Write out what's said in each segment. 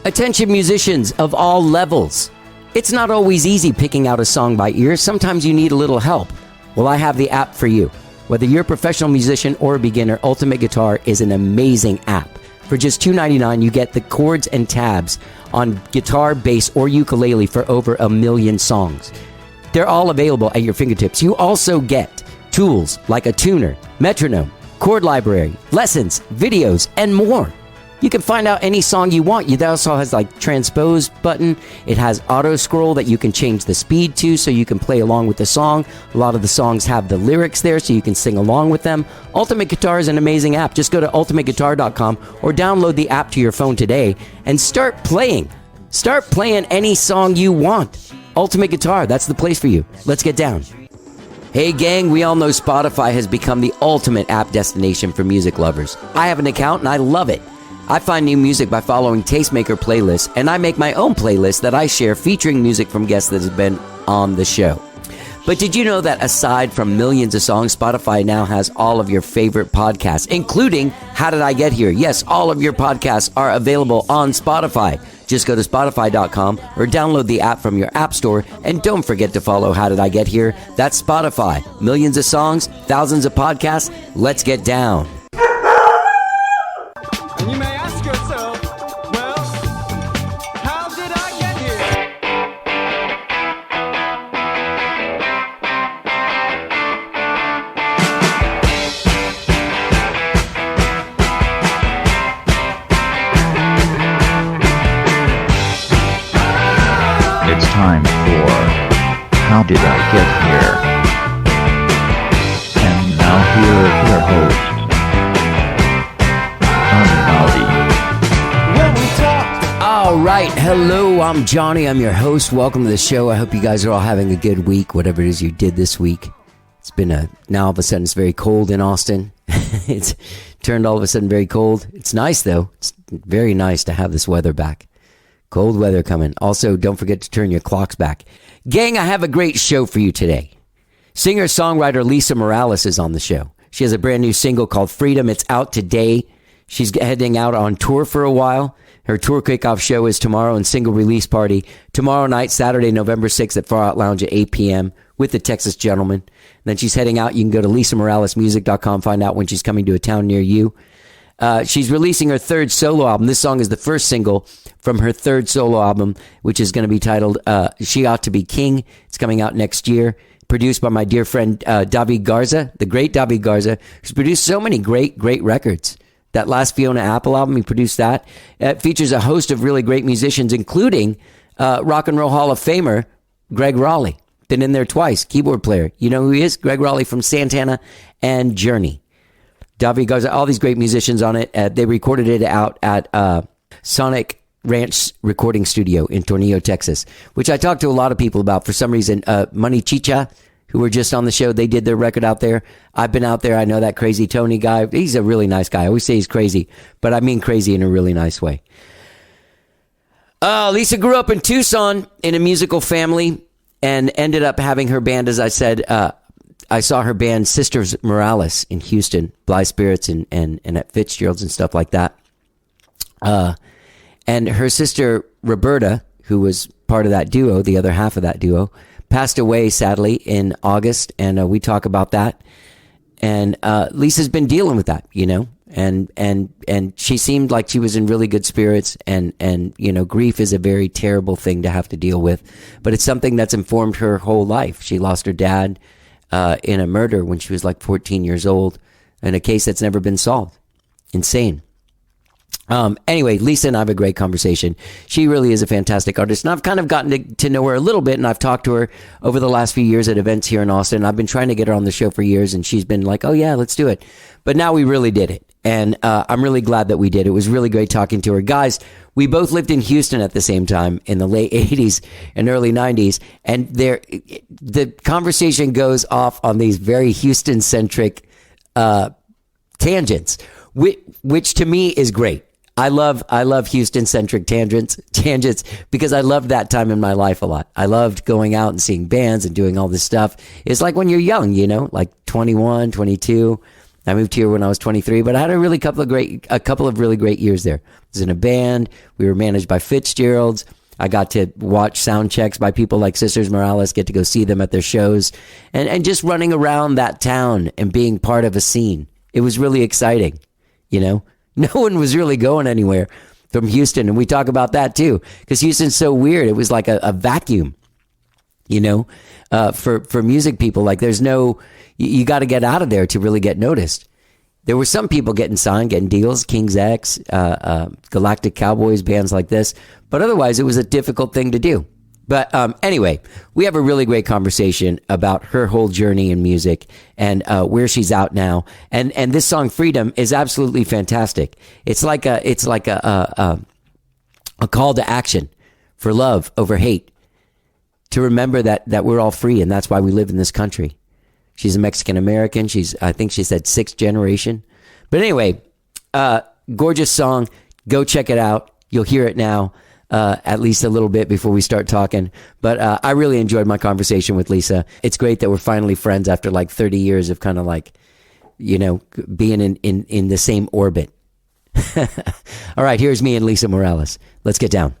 Attention musicians of all levels. It's not always easy picking out a song by ear. Sometimes you need a little help. Well, I have the app for you. Whether you're a professional musician or a beginner, Ultimate Guitar is an amazing app. For just $2.99, you get the chords and tabs on guitar, bass, or ukulele for over 1 million songs. They're all available at your fingertips. You also get tools like a tuner, metronome, chord library, lessons, videos, and more. You can find out any song you want. It also has like transpose button. It has auto scroll that you can change the speed to so you can play along with the song. A lot of the songs have the lyrics there so you can sing along with them. Ultimate Guitar is an amazing app. Just go to ultimateguitar.com or download the app to your phone today and start playing. Start playing any song you want. Ultimate Guitar, that's the place for you. Let's get down. Hey gang, we all know Spotify has become the ultimate app destination for music lovers. I have an account and I love it. I find new music by following Tastemaker playlists, and I make my own playlist that I share featuring music from guests that have been on the show. But did you know that aside from millions of songs, Spotify now has all of your favorite podcasts, including How Did I Get Here? Yes, all of your podcasts are available on Spotify. Just go to Spotify.com or download the app from your app store, and don't forget to follow How Did I Get Here? That's Spotify. Millions of songs, thousands of podcasts. Let's get down. And you may ask yourself, well, how did I get here? It's time for How Did I Get Here? And now here is your host, All right. Hello, I'm Johnny. I'm your host. Welcome to the show. I hope you guys are all having a good week, whatever it is you did this week. It's been now all of a sudden it's very cold in Austin. It's turned all of a sudden very cold. It's nice though. It's very nice to have this weather back. Cold weather coming. Also, don't forget to turn your clocks back. Gang, I have a great show for you today. Singer-songwriter Lisa Morales is on the show. She has a brand new single called Freedom. It's out today. She's heading out on tour for a while. Her tour kickoff show is tomorrow and single release party tomorrow night, Saturday, November 6th at Far Out Lounge at 8 p.m. with the Texas Gentleman. Then she's heading out. You can go to lisamoralesmusic.com, find out when she's coming to a town near you. She's releasing her third solo album. This song is the first single from her third solo album, which is going to be titled She Ought to Be King. It's coming out next year. Produced by my dear friend David Garza, the great David Garza, who's produced so many great records. That last Fiona Apple album, he produced that. It features a host of really great musicians, including Rock and Roll Hall of Famer Greg Raleigh. Been in there twice, keyboard player. You know who he is? Greg Raleigh from Santana and Journey. David Garza, all these great musicians on it. They recorded it out at Sonic Ranch Recording Studio in Tornillo, Texas, which I talked to a lot of people about. For some reason, Money Chicha, who were just on the show, they did their record out there. I've been out there. I know that Crazy Tony guy. He's a really nice guy. I always say he's crazy, but I mean crazy in a really nice way. Lisa grew up in Tucson in a musical family and ended up having her band, as I said. I saw her band Sisters Morales in Houston, Bly Spirits and at Fitzgerald's and stuff like that. And her sister Roberta, who was part of that duo, the other half of that duo, passed away sadly in August, and we talk about that. And Lisa's been dealing with that, you know, and she seemed like she was in really good spirits. And you know, grief is a very terrible thing to have to deal with, but it's something that's informed her whole life. She lost her dad in a murder when she was like 14 years old, in a case that's never been solved. Insane. Anyway, Lisa and I have a great conversation. She really is a fantastic artist, and I've kind of gotten to know her a little bit, and I've talked to her over the last few years at events here in Austin. I've been trying to get her on the show for years, and she's been like, oh yeah, let's do it. But now we really did it, and I'm really glad that we did. It was really great talking to her. Guys, we both lived in Houston at the same time in the late 80s and early 90s, and the conversation goes off on these very Houston-centric tangents, which to me is great. I love Houston-centric tangents because I loved that time in my life a lot. I loved going out and seeing bands and doing all this stuff. It's like when you're young, you know, like 21, 22, I moved here when I was 23, but I had a couple of really great years there. I was in a band. We were managed by Fitzgerald's. I got to watch sound checks by people like Sisters Morales, get to go see them at their shows, and just running around that town and being part of a scene. It was really exciting, you know? No one was really going anywhere from Houston, and we talk about that too, because Houston's so weird. It was like a vacuum, you know, for music people. Like there's no, you got to get out of there to really get noticed. There were some people getting signed, getting deals, King's X, Galactic Cowboys, bands like this. But otherwise, it was a difficult thing to do. But anyway, we have a really great conversation about her whole journey in music and where she's out now. And this song "Freedom" is absolutely fantastic. It's like a call to action for love over hate, to remember that we're all free, and that's why we live in this country. She's a Mexican American. I think she said 6th generation. But anyway, gorgeous song. Go check it out. You'll hear it now, at least a little bit before we start talking. But I really enjoyed my conversation with Lisa. It's great that we're finally friends after like 30 years of kind of like, you know, being in the same orbit. All right, here's me and Lisa Morales. Let's get down.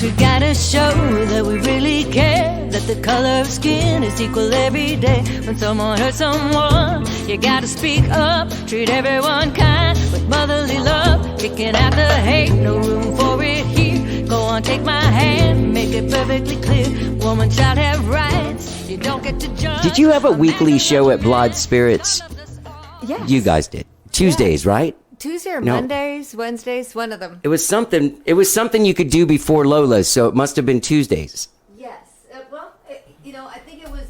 We gotta show that we really care, that the color of skin is equal every day. When someone hurts someone, you gotta speak up, treat everyone kind, with motherly love, kicking out the hate, no room for it here. Go on, take my hand, make it perfectly clear. Woman, child have rights, you don't get to judge. Did you have a weekly show at Blood Spirits? Yes. You guys did. Tuesdays, right? Tuesday or No. Mondays, Wednesdays, one of them. It was something you could do before Lola's, so it must have been Tuesdays. Yes. I think it was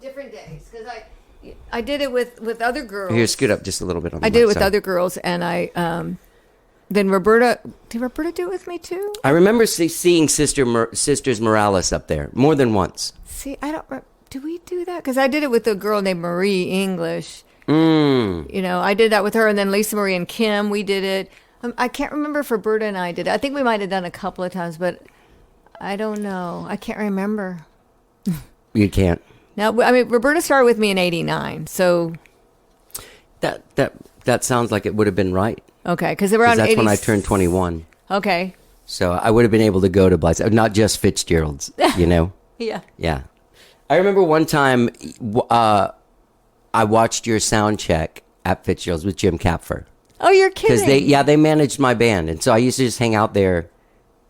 different days because I did it with other girls. Here, scoot up just a little bit on the I did mic, it with sorry. other girls, and then Roberta. Did Roberta do it with me too? I remember seeing Sisters Morales up there more than once. See, I don't. Do we do that? Because I did it with a girl named Marie English. You know, I did that with her, and then Lisa Marie and Kim, we did it. I can't remember if Roberta and I did it. I think we might have done a couple of times, but I don't know. I can't remember. You can't. Now, I mean, Roberta started with me in '89, so That sounds like it would have been right. okay, because they were 'Cause on that's 80. when I turned 21. Okay, So I would have been able to go to Blythe, not just Fitzgerald's, you know? yeah. Yeah. I remember one time I watched your sound check at Fitzgerald's with Jim Kapfer. Oh, you're kidding? Because they managed my band. And so I used to just hang out there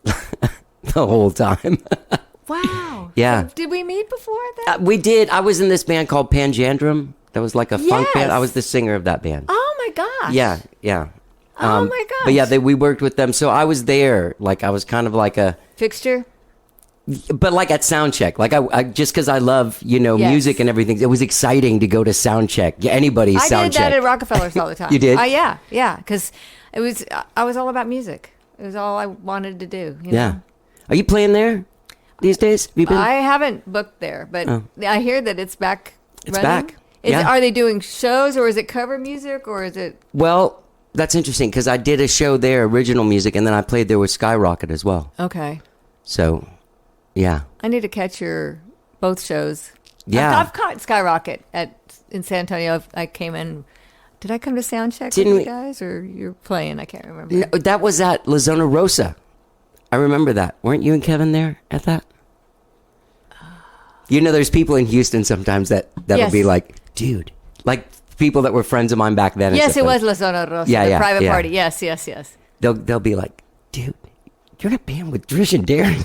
the whole time. Wow. Yeah. So did we meet before that? We did. I was in this band called Panjandrum. That was like a funk band. Yes. I was the singer of that band. Oh my gosh. Yeah, yeah. Oh my gosh. But yeah, we worked with them. So I was there. Like I was kind of like a... Fixture. But like at soundcheck, like I just because I love Yes. music and everything, it was exciting to go to soundcheck. Yeah, anybody's I soundcheck. did that at Rockefellers all the time. You did? Yeah, because I was all about music. It was all I wanted to do. You Yeah. know? Are you playing there these days? Have you been? I haven't booked there, but I hear that it's back. It's running. back. Yeah. Are they doing shows, or is it cover music, or is it? Well, that's interesting because I did a show there, original music, and then I played there with Skyrocket as well. Okay. So, yeah. I need to catch your both shows. Yeah. I've caught Skyrocket in San Antonio. I came in. Did I come to soundcheck Didn't with we- you guys, or you're playing? I can't remember. No, that was at La Zona Rosa. I remember that. Weren't you and Kevin there at that? You know, there's people in Houston sometimes that'll Yes. be like, dude, like people that were friends of mine back then. and Yes, stuff it like- was La Zona Rosa, Yeah, the yeah, private yeah. party. Yes. They'll be like, dude, you're in a band with Drish and Darren.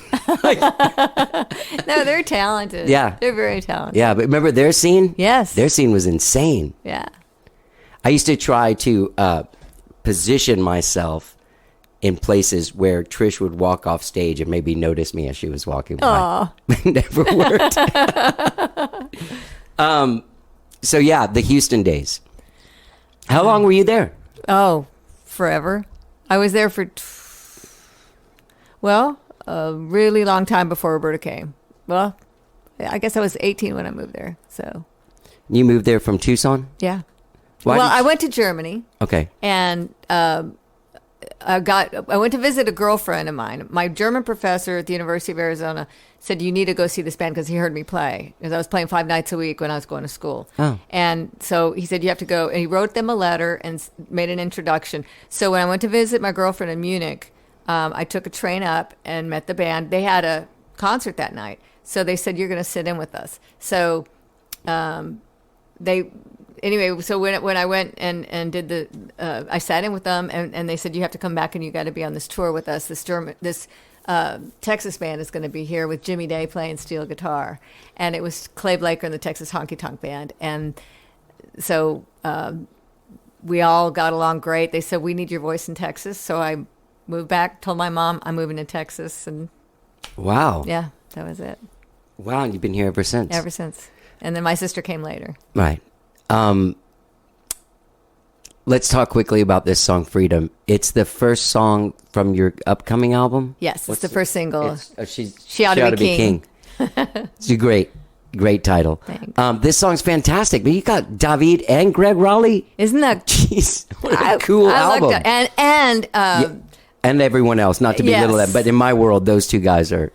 No, they're talented. Yeah. They're very talented. Yeah, but remember their scene? Yes. Their scene was insane. Yeah. I used to try to position myself in places where Trish would walk off stage and maybe notice me as she was walking by. Aw. It never worked. So yeah, the Houston days. How long were you there? Oh, forever. I was there for, a really long time before Roberta came. Well, I guess I was 18 when I moved there. So, You moved there from Tucson? yeah. Why well, did I you- went to Germany, Okay. and I went to visit a girlfriend of mine. My German professor at the University of Arizona said, you need to go see this band because he heard me play. Because I was playing 5 nights a week when I was going to school. Oh. And so he said, you have to go. And he wrote them a letter and made an introduction. So when I went to visit my girlfriend in Munich, I took a train up and met the band. They had a concert that night. So they said, you're going to sit in with us. So anyway, so when I went and did I sat in with them, and they said, you have to come back and you got to be on this tour with us. This Texas band is going to be here with Jimmy Day playing steel guitar. And it was Clay Blaker and the Texas Honky Tonk Band. And so we all got along great. They said, we need your voice in Texas. So I moved back, told my mom I'm moving to Texas. And Wow. yeah, that was it. Wow, and you've been here ever since. Ever since. And then my sister came later. Right. Let's talk quickly about this song, Freedom. It's the first song from your upcoming album? Yes, it's the first single. She Ought to Be King. It's a great title. Thanks. This song's fantastic, but you got David and Greg Raleigh. Isn't that Jeez, what a cool album. Like that. And everyone else, not to belittle them, but in my world, those two guys are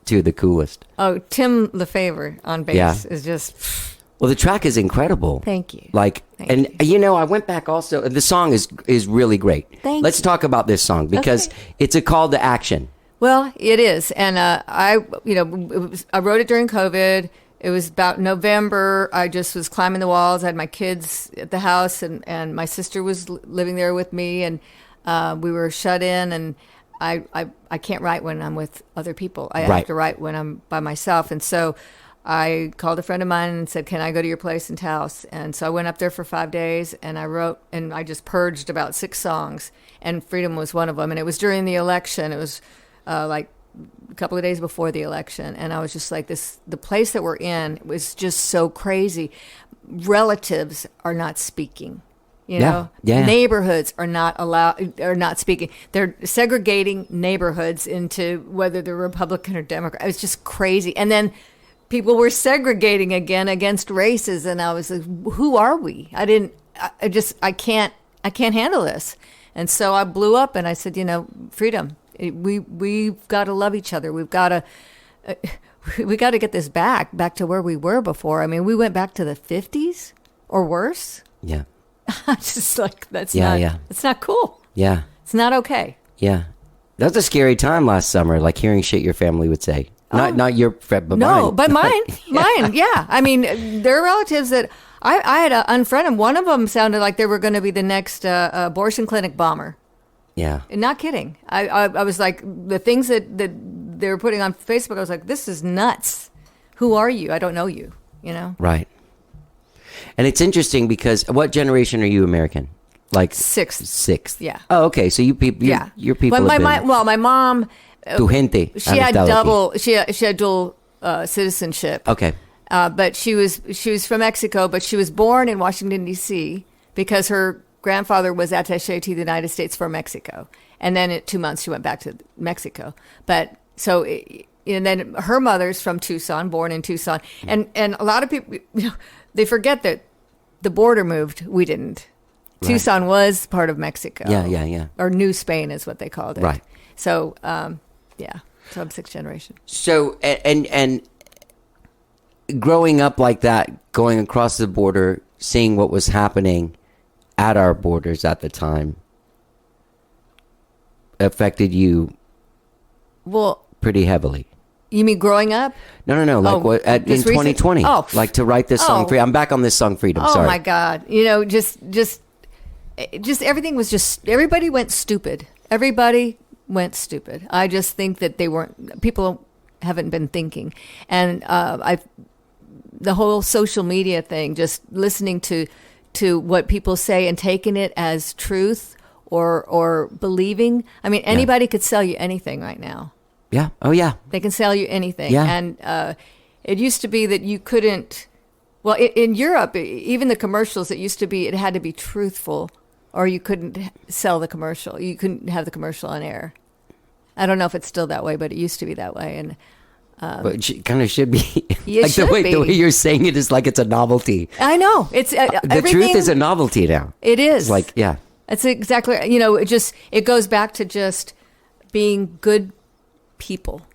two of the coolest. Oh, Tim LeFevre on bass is just... Well, the track is incredible. Thank you. Thank you. I went back also. The song is really great. Let's talk about this song because it's a call to action. Well, it is, and I wrote it during COVID. It was about November. I just was climbing the walls. I had my kids at the house, and my sister was living there with me, and we were shut in. And I can't write when I'm with other people. I have to write when I'm by myself, and so I called a friend of mine and said, can I go to your place in Taos? And so I went up there for 5 days, and I wrote, and I just purged about 6 songs, and Freedom was one of them. And it was during the election. It was like a couple of days before the election. And I was just like, the place that we're in was just so crazy. Relatives are not speaking. You know, neighborhoods are not speaking. They're segregating neighborhoods into whether they're Republican or Democrat. It was just crazy. And then people were segregating again against races, and I was like, who are we? I can't handle this. And so I blew up and I said, Freedom, we've got to love each other. We got to get this back to where we were before. I mean, we went back to the 50s or worse. Yeah. I'm just like, it's not cool. Yeah. It's not okay. Yeah. That was a scary time last summer, like hearing shit your family would say. Not your friend, but mine. No, but mine. Mine, yeah. I mean, there are relatives that I had to unfriend them. One of them sounded like they were going to be the next abortion clinic bomber. Yeah. Not kidding. I was like, the things that they were putting on Facebook, I was like, this is nuts. Who are you? I don't know you, Right. And it's interesting because what generation are you American? Like sixth. Yeah. Oh, okay. So your people But my mom... Tu gente. She had dual citizenship. Okay. But she was from Mexico, but she was born in Washington, D.C. because her grandfather was attaché to the United States for Mexico. And then in 2 months she went back to Mexico. But so, and then her mother's from Tucson, born in Tucson. And a lot of people, they forget that the border moved. We didn't. Right. Tucson was part of Mexico. Yeah. Or New Spain is what they called it. Right. So, so I'm 6th generation. So, and growing up like that, going across the border, seeing what was happening at our borders at the time, affected you pretty heavily. You mean growing up? No. Like in 2020? Oh, like to write this song. I'm back on this song, Freedom. Oh Sorry. my God! Just everything was just. Everybody went stupid. Everybody went stupid. I just think that people haven't been thinking, and the whole social media thing, just listening to what people say and taking it as truth or believing. I mean, anybody could sell you anything right now. Yeah. Oh, yeah. They can sell you anything. Yeah. And it used to be that you couldn't. Well, in Europe, even the commercials, it used to be it had to be truthful, or you couldn't sell the commercial. You couldn't have the commercial on air. I don't know if it's still that way, but it used to be that way. And but it kind of should be. It like should the way you're saying it is like it's a novelty. I know. It's the truth is a novelty now. It is. It's like, yeah. That's exactly, it goes back to just being good people,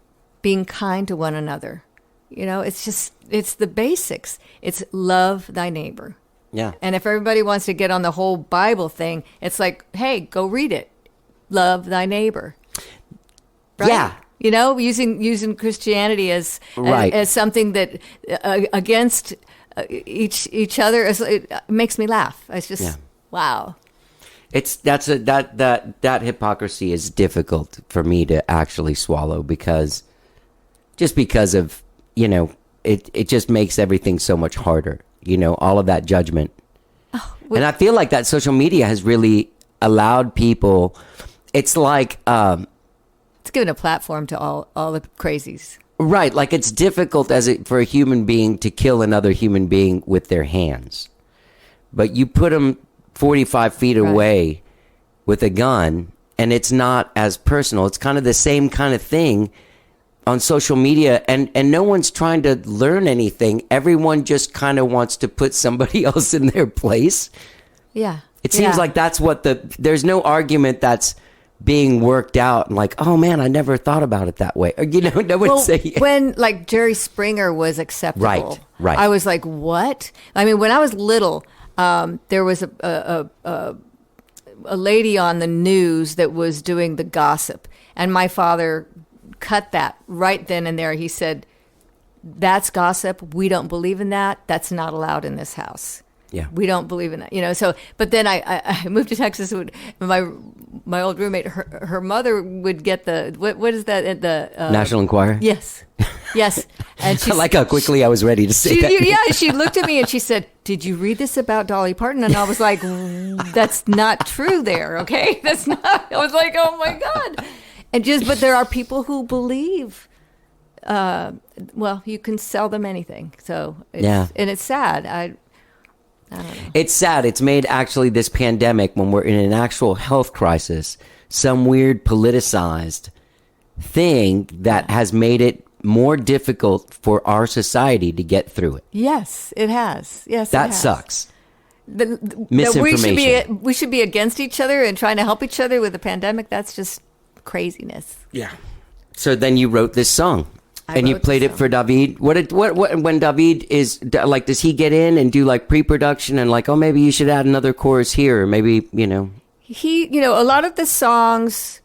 being kind to one another. It's the basics. It's love thy neighbor. Yeah. And if everybody wants to get on the whole Bible thing, it's like, hey, go read it. Love thy neighbor. Right? Yeah. Using Christianity as something that against each other, it makes me laugh. It's just wow. That hypocrisy is difficult for me to actually swallow because of it just makes everything so much harder. All of that judgment. And I feel like that social media has really allowed people. It's like it's given a platform to all the crazies. Right, like it's difficult for a human being to kill another human being with their hands, but you put them 45 feet away with a gun, and it's not as personal. It's kind of the same kind of thing on social media, and no one's trying to learn anything. Everyone just kind of wants to put somebody else in their place. Yeah, it seems like that's what there's no argument that's being worked out, and like, oh man, I never thought about it that way. Or, no one say when like Jerry Springer was acceptable. Right. I was like, what? I mean, when I was little, there was a lady on the news that was doing the gossip, and my father cut that right then and there. He said, "That's gossip. We don't believe in that. That's not allowed in this house." Yeah, we don't believe in that. So, but then I moved to Texas. My old roommate, her mother would get the what is that, the National Enquirer? Yes. And I like how quickly I was ready to say that. Yeah, she looked at me and she said, "Did you read this about Dolly Parton?" And I was like, "That's not true there, okay? That's not." I was like, "Oh my God." But there are people who believe, well, you can sell them anything. So, and it's sad. I don't know. It's sad. It's made actually this pandemic, when we're in an actual health crisis, some weird politicized thing that has made it more difficult for our society to get through it. Yes, it has. Yes, that it has. sucks. Misinformation. We should be against each other and trying to help each other with the pandemic. That's just craziness. Yeah. So then you wrote this song. And you played it for David. What when David is like, does he get in and do like pre-production and like, oh, maybe you should add another chorus here, or maybe he, a lot of the songs,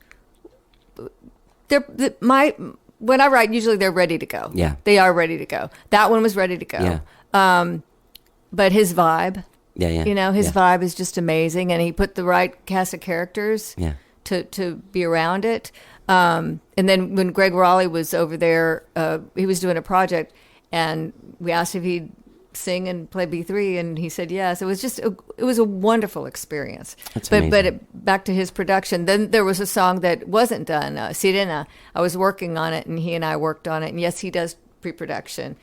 when I write, usually they're ready to go. Yeah, they are ready to go. That one was ready to go. Yeah. But his vibe, his vibe is just amazing, and he put the right cast of characters. Yeah. To be around it. And then when Greg Raleigh was over there, he was doing a project, and we asked if he'd sing and play B3, and he said yes. It was just it was a wonderful experience. That's amazing. But back to his production, then there was a song that wasn't done, Sirena. I was working on it, and he and I worked on it. And yes, he does pre-production.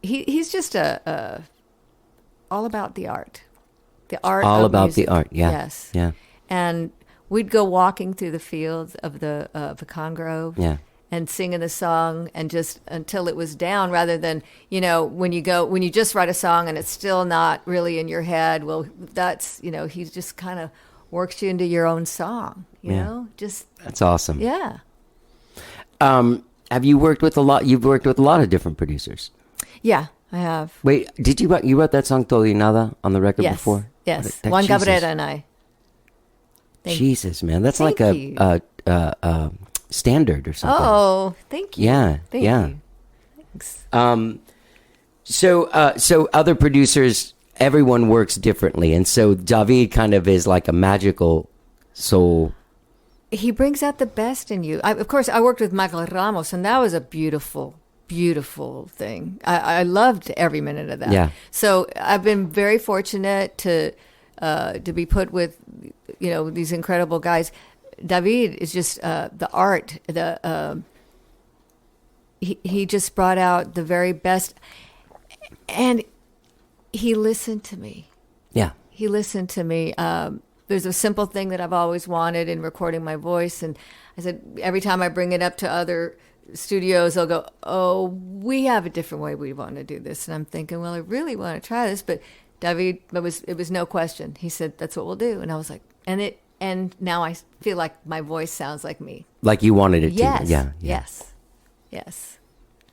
He's just all about the art. The art all of about music. the art. Yeah. Yes. Yeah. And we'd go walking through the fields of the pecan grove, and singing the song, and just until it was down. Rather than when you just write a song and it's still not really in your head. Well, that's he just kind of works you into your own song. You know, just that's awesome. Yeah. Have you worked with a lot? You've worked with a lot of different producers. Yeah, I have. Wait, did you wrote that song Todo y Nada on the record before? Yes. Juan Cabrera and I. Jesus, man, that's like a standard or something. Oh, thank you. Yeah, thank you. Thanks. So other producers, everyone works differently, and so David kind of is like a magical soul. He brings out the best in you. Of course, I worked with Michael Ramos, and that was a beautiful thing. I loved every minute of that. Yeah. So I've been very fortunate to be put with these incredible guys. David is just the art. He just brought out the very best, and he listened to me. Yeah, he listened to me. There's a simple thing that I've always wanted in recording my voice, and I said every time I bring it up to other studios, they'll go, "Oh, we have a different way we want to do this," and I'm thinking, well, I really want to try this, but David, it was no question. He said, "That's what we'll do," and I was like, and now I feel like my voice sounds like me. Like you wanted it Yes. to. Yeah. Yes.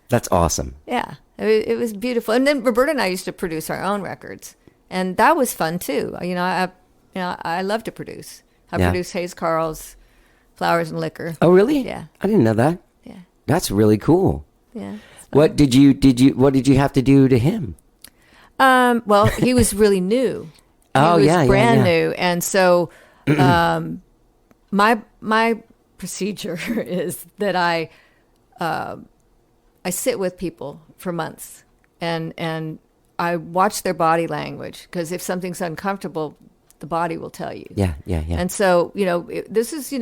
That's awesome. Yeah. It was beautiful. And then Roberta and I used to produce our own records, and that was fun too. I love to produce. I Yeah. produced Hayes Carl's Flowers and Liquor. Oh, really? Yeah. I didn't know that. Yeah. That's really cool. Yeah. What did you have to do to him? Well, he was really new. Oh, he was yeah, brand yeah. new, and so my procedure is that I sit with people for months, and I watch their body language, because if something's uncomfortable, the body will tell you. Yeah. And so this is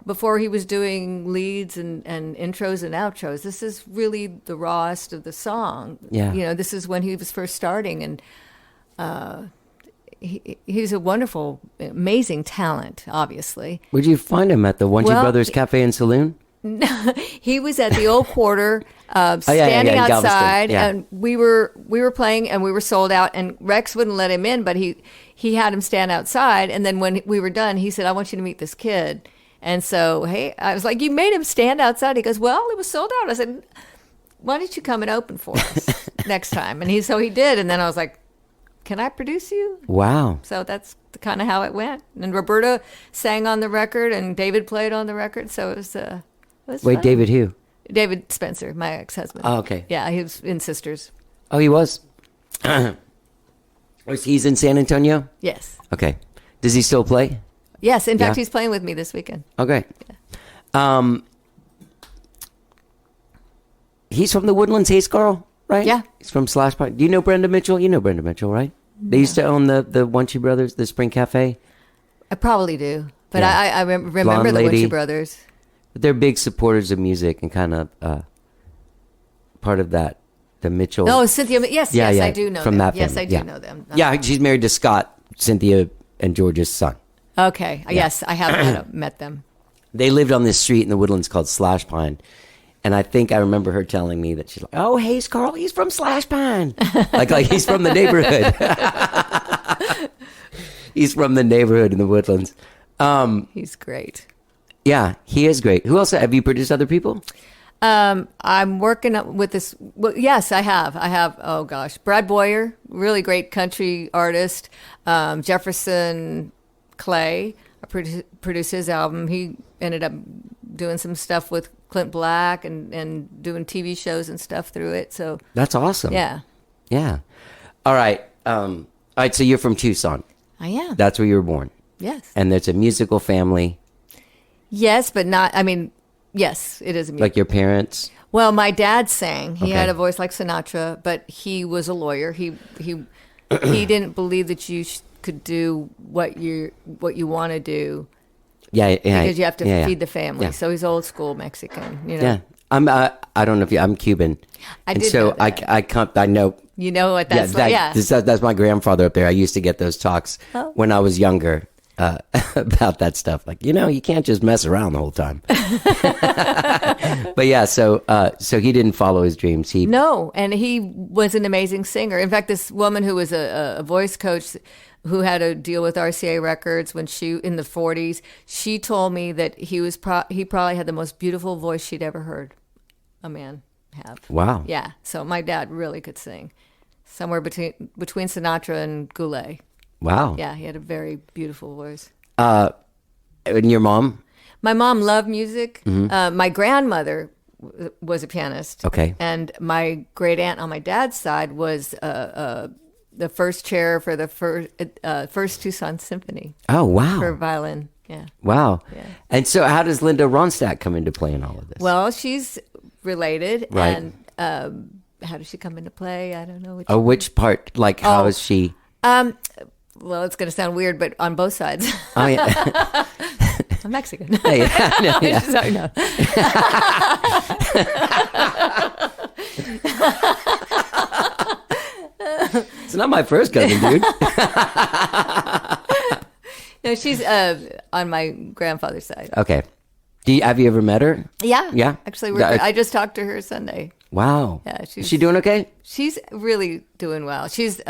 before he was doing leads and intros and outros. This is really the rawest of the song. Yeah. This is when he was first starting, and he's a wonderful, amazing talent, obviously. Where'd you find him at the One Two Well, Brothers Cafe and Saloon? He was at the old quarter, yeah, standing in Galveston, outside, yeah. and we were playing, and we were sold out. And Rex wouldn't let him in, but he had him stand outside. And then when we were done, he said, "I want you to meet this kid." And so, hey, I was like, "You made him stand outside?" He goes, "Well, it was sold out." I said, "Why don't you come and open for us next time?" And so he did. And then I was like, "Can I produce you?" Wow. So that's kind of how it went. And Roberta sang on the record, and David played on the record. So it was Wait, fun. David who? David Spencer, my ex-husband. Oh, okay. Yeah, he was in Sisters. Oh, he was. He's in San Antonio? Yes. Okay. Does he still play? Yes. In fact, Yeah. he's playing with me this weekend. Okay. He's from the Woodlands, Hayes Carl, right? Yeah. He's from Slash Pine. Do you know Brenda Mitchell? You know Brenda Mitchell, right? They used to own the One Two Brothers, the Spring Cafe. I probably do. But Yeah. I remember Blonde the lady. Winchie Brothers. But they're big supporters of music and kind of part of that, the Mitchell. Oh, Cynthia. Yes, Yeah, yes, yeah, I do know from them. that Yes, family, I do yeah. know them. Yeah, she's married to Scott, Cynthia, and George's son. Okay. Yes, I have met them. They lived on this street in the Woodlands called Slash Pine. And I think I remember her telling me that she's like, "Oh, Hayes Carl, he's from Slash Pine." like he's from the neighborhood. He's from the neighborhood in the Woodlands. He's great. Yeah, he is great. Who else? Have you produced other people? I'm working with this. Well, yes, I have. Oh gosh, Brad Boyer, really great country artist. Jefferson Clay, I produced his album. He ended up doing some stuff with Clint Black and doing TV shows and stuff through it. So That's awesome. yeah, All right. So you're from Tucson. I am. That's where you were born. Yes. And there's a musical family, Yes, but not. I mean, yes, it is a music. like your parents. Well, my dad sang. He Okay. had a voice like Sinatra, but he was a lawyer. He didn't believe that you could do what you want to do Yeah, because you have to yeah, feed the family. Yeah. So he's old school Mexican. Yeah. I don't know if I'm Cuban. I and did so know that. I know. You know what that's like? Yeah. That's my grandfather up there. I used to get those talks Oh. when I was younger about that stuff. Like, you can't just mess around the whole time. But yeah, so he didn't follow his dreams. No, and he was an amazing singer. In fact, this woman who was a voice coach who had a deal with RCA Records when she in the 40s, she told me that he probably had the most beautiful voice she'd ever heard a man have. Wow. Yeah. So my dad really could sing, somewhere between Sinatra and Goulet. Wow. Yeah, he had a very beautiful voice. And your mom? My mom loved music. My grandmother was a pianist. Okay. And my great aunt on my dad's side was the first chair for the first Tucson Symphony Oh, wow. for violin. Yeah. Wow. Yeah. And so how does Linda Ronstadt come into play in all of this? Well, she's related. Right. And how does she come into play? I don't know. which part? Like, how is she? Well, it's going to sound weird, but on both sides. Oh, yeah. I'm Mexican. Hey, no, yeah. Sorry, no. It's not my first cousin, dude. No, she's on my grandfather's side. Okay. Have you ever met her? Yeah. Yeah? Actually, Yeah, I just talked to her Sunday. Wow. Yeah, Is she doing okay? She's really doing well. She's,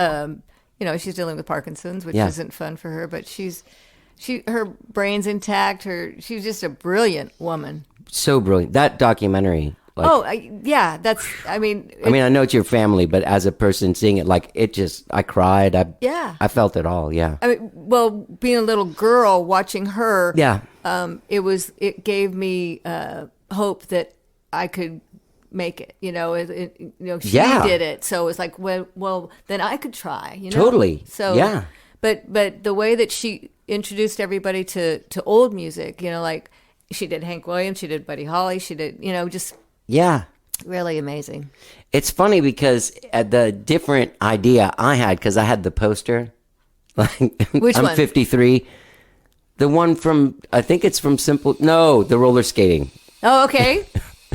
she's dealing with Parkinson's, which Yeah. isn't fun for her, but her brain's intact. She's just a brilliant woman. So brilliant. That documentary. Like, I mean, I know it's your family, but as a person seeing it, like I cried. I felt it all. Yeah. I mean, well, being a little girl watching her, Yeah. it gave me hope that I could make it. She Yeah. did it, so it was like, well, then I could try. Totally. So yeah. But the way that she introduced everybody to old music, like she did Hank Williams, she did Buddy Holly, she did, just Yeah. really amazing. It's funny because the different idea I had, because I had the poster. Like, Which I'm one? 53. The one from, I think it's from the roller skating. Oh, okay.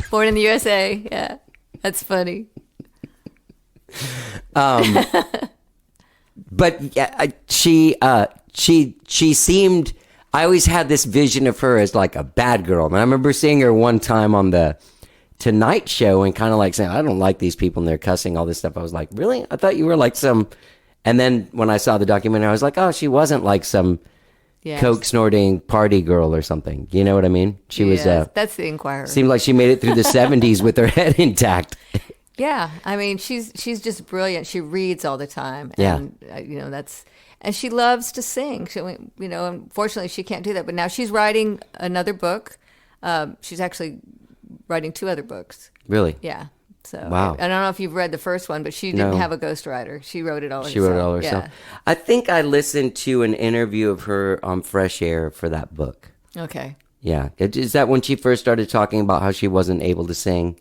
Born in the USA. Yeah, that's funny. But yeah, she seemed. I always had this vision of her as like a bad girl, and I remember seeing her one time on the Tonight Show and kind of like saying, "I don't like these people and they're cussing all this stuff." I was like, "Really? I thought you were like some." And then when I saw the documentary, I was like, "Oh, she wasn't like some coke snorting party girl or something." You know what I mean? She was. That's the Inquirer. Seemed like she made it through the 70s with her head intact. Yeah, I mean, she's just brilliant. She reads all the time. Yeah. And, and she loves to sing. She, unfortunately, she can't do that. But now she's writing another book. She's actually writing 2 other books. Really? Yeah. So Wow. I don't know if you've read the first one, but she didn't have a ghostwriter. She wrote it all herself. She wrote it all herself. Yeah. I think I listened to an interview of her on Fresh Air for that book. Okay. Yeah. Is that when she first started talking about how she wasn't able to sing?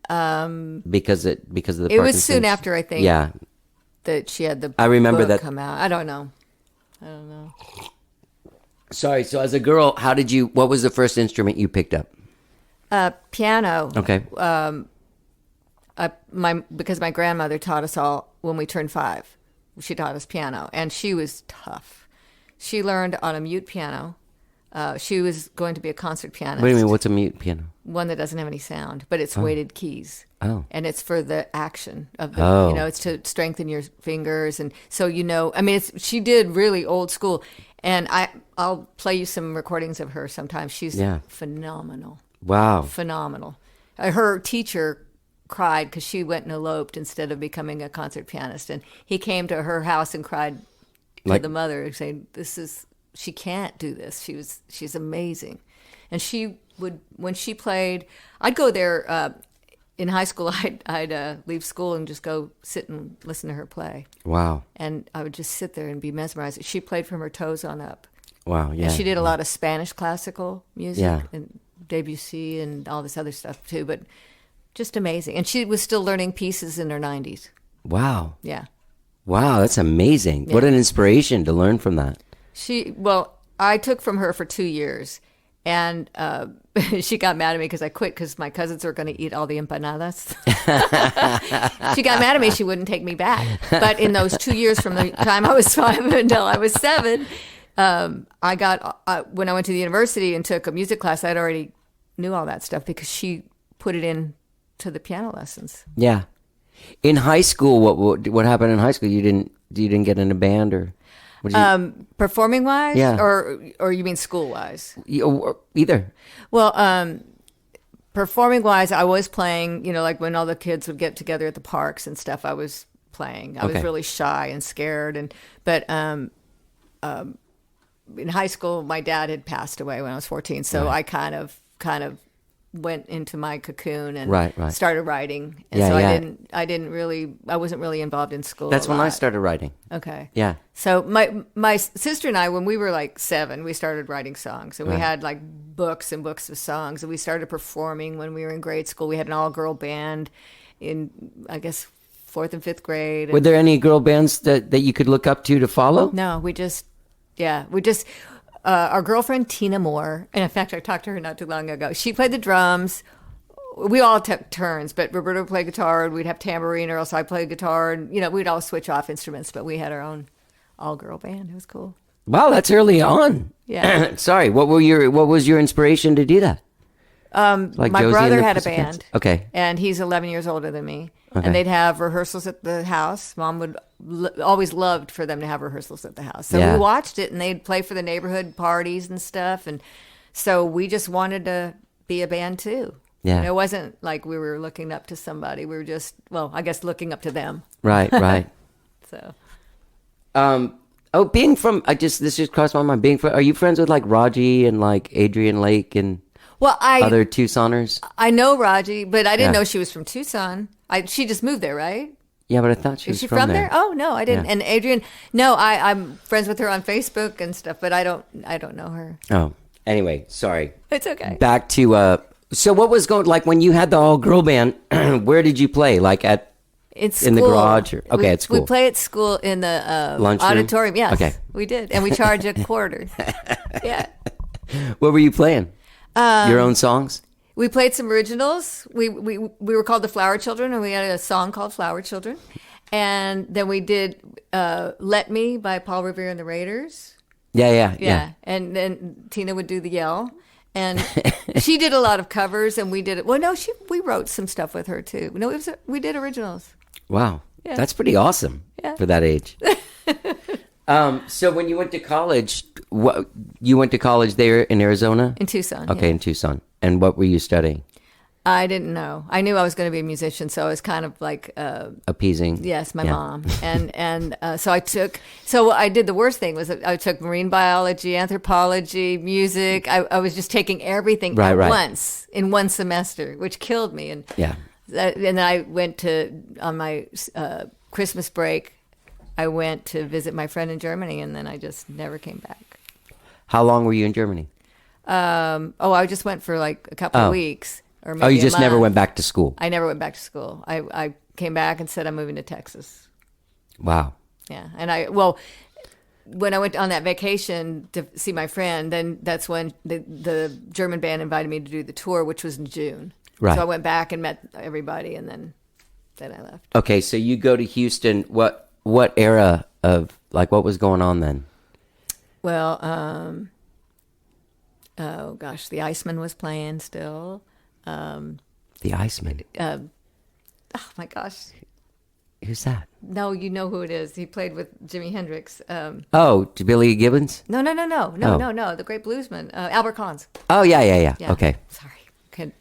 Because of the It was Parkinson's? soon after, I think. Yeah. That she had the I remember book that- come out. I don't know. Sorry. So as a girl, what was the first instrument you picked up? Piano. Okay. Because my grandmother taught us all when we turned 5. She taught us piano, and she was tough. She learned on a mute piano. She was going to be a concert pianist. What do you mean? What's a mute piano? One that doesn't have any sound, but it's weighted keys. Oh. And it's for the action of the, Oh. it's to strengthen your fingers. And so, she did really old school. And I'll play you some recordings of her sometime. She's phenomenal. Wow. Phenomenal. Her teacher cried because she went and eloped instead of becoming a concert pianist. And he came to her house and cried to the mother, saying, she can't do this. She's amazing. And she would, when she played, I'd go there in high school. I'd leave school and just go sit and listen to her play. Wow. And I would just sit there and be mesmerized. She played from her toes on up. Wow. Yeah. And she did a lot of Spanish classical music. Yeah. And Debussy and all this other stuff too, but just amazing. And she was still learning pieces in her 90s. Wow. Yeah. Wow. That's amazing. Yeah. What an inspiration to learn from that. I took from her for 2 years, and she got mad at me because I quit because my cousins were going to eat all the empanadas. She got mad at me. She wouldn't take me back. But in those 2 years from the time I was 5 until I was 7, I got when I went to the university and took a music class, I'd already knew all that stuff because she put it in to the piano lessons. Yeah. In high school, what happened in high school? You didn't get in a band or? Performing wise, Yeah. or you mean school wise? Either. Well, performing wise, I was playing. Like when all the kids would get together at the parks and stuff, I was playing. I was really shy and scared, but in high school, my dad had passed away when I was 14, so I kind of went into my cocoon and started writing. And so I wasn't really involved in school. That's when I started writing. Okay. Yeah. So my sister and I, when we were like 7, we started writing songs, and we had like books and books of songs, and we started performing when we were in grade school. We had an all-girl band in, I guess, 4th and 5th grade. Were there any girl bands that you could look up to follow? No, we just our girlfriend Tina Moore, and in fact, I talked to her not too long ago. She played the drums. We all took turns, but Roberta would play guitar, and we'd have tambourine, or else I played guitar, and we'd all switch off instruments. But we had our own all-girl band. It was cool. Wow, that's early on. Yeah. Sorry, what was your inspiration to do that? Like My Josie and brother the had a Pussycats? band. Okay. And he's 11 years older than me. Okay. And they'd have rehearsals at the house. Mom would always loved for them to have rehearsals at the house. So Yeah. we watched it, and they'd play for the neighborhood parties and stuff. And so we just wanted to be a band too. Yeah. It wasn't like we were looking up to somebody. We were just, well, I guess looking up to them. Right, right. So Being from, this just crossed my mind. Are you friends with like Raji and like Adrian Lake and well, other Tucsoners? I know Raji, but I didn't Yeah. know she was from Tucson. She just moved there, right? Yeah, but I thought she Is was she from there? Oh no, I didn't. Yeah. And Adrian, no, I'm friends with her on Facebook and stuff, but I don't know her. Oh, anyway, sorry. It's okay. Back to so what was going like when you had the all girl band? Where did you play? Like at In in the school. garage? Okay, at school. We play at school in the Lunchroom? auditorium. Yes, Okay. we did, and we charge a quarter. Yeah, what were you playing? Your own songs? we played some originals. We were called the Flower Children, and we had a song called Flower Children, and then we did "Let Me" by Paul Revere and the Raiders. Yeah. And then Tina would do the yell. And she did a lot of covers, and we did it. Well, no, we wrote some stuff with her too. No, we did originals. Wow. Yeah. That's pretty awesome for that age. So when you went to college, you went to college there in Arizona? In Tucson. Okay, yeah. in Tucson. And what were you studying? I didn't know. I knew I was going to be a musician, so I was kind of like, Appeasing. yes, my Yeah. mom. And so I did the worst thing was I took marine biology, anthropology, music. I was just taking everything at Right. once in one semester, which killed me. And Yeah. and then I went on my Christmas break, I went to visit my friend in Germany, and then I just never came back. How long were you in Germany? I just went for like a couple of weeks. Or maybe Oh, you a just never month. went back to school? I never went back to school. I came back and said I'm moving to Texas. Wow. Yeah, and when I went on that vacation to see my friend, then that's when the German band invited me to do the tour, which was in June. Right. So I went back and met everybody, and then I left. Okay, so you go to Houston. What era of, like, what was going on then? Well, oh gosh, the Iceman was playing still. The Iceman. Oh my gosh. Who's that? No, you know who it is. He played with Jimi Hendrix. Oh, Billy Gibbons? No. Oh. The great bluesman, Albert Collins. Oh, yeah. Yeah. Okay. Sorry. Okay.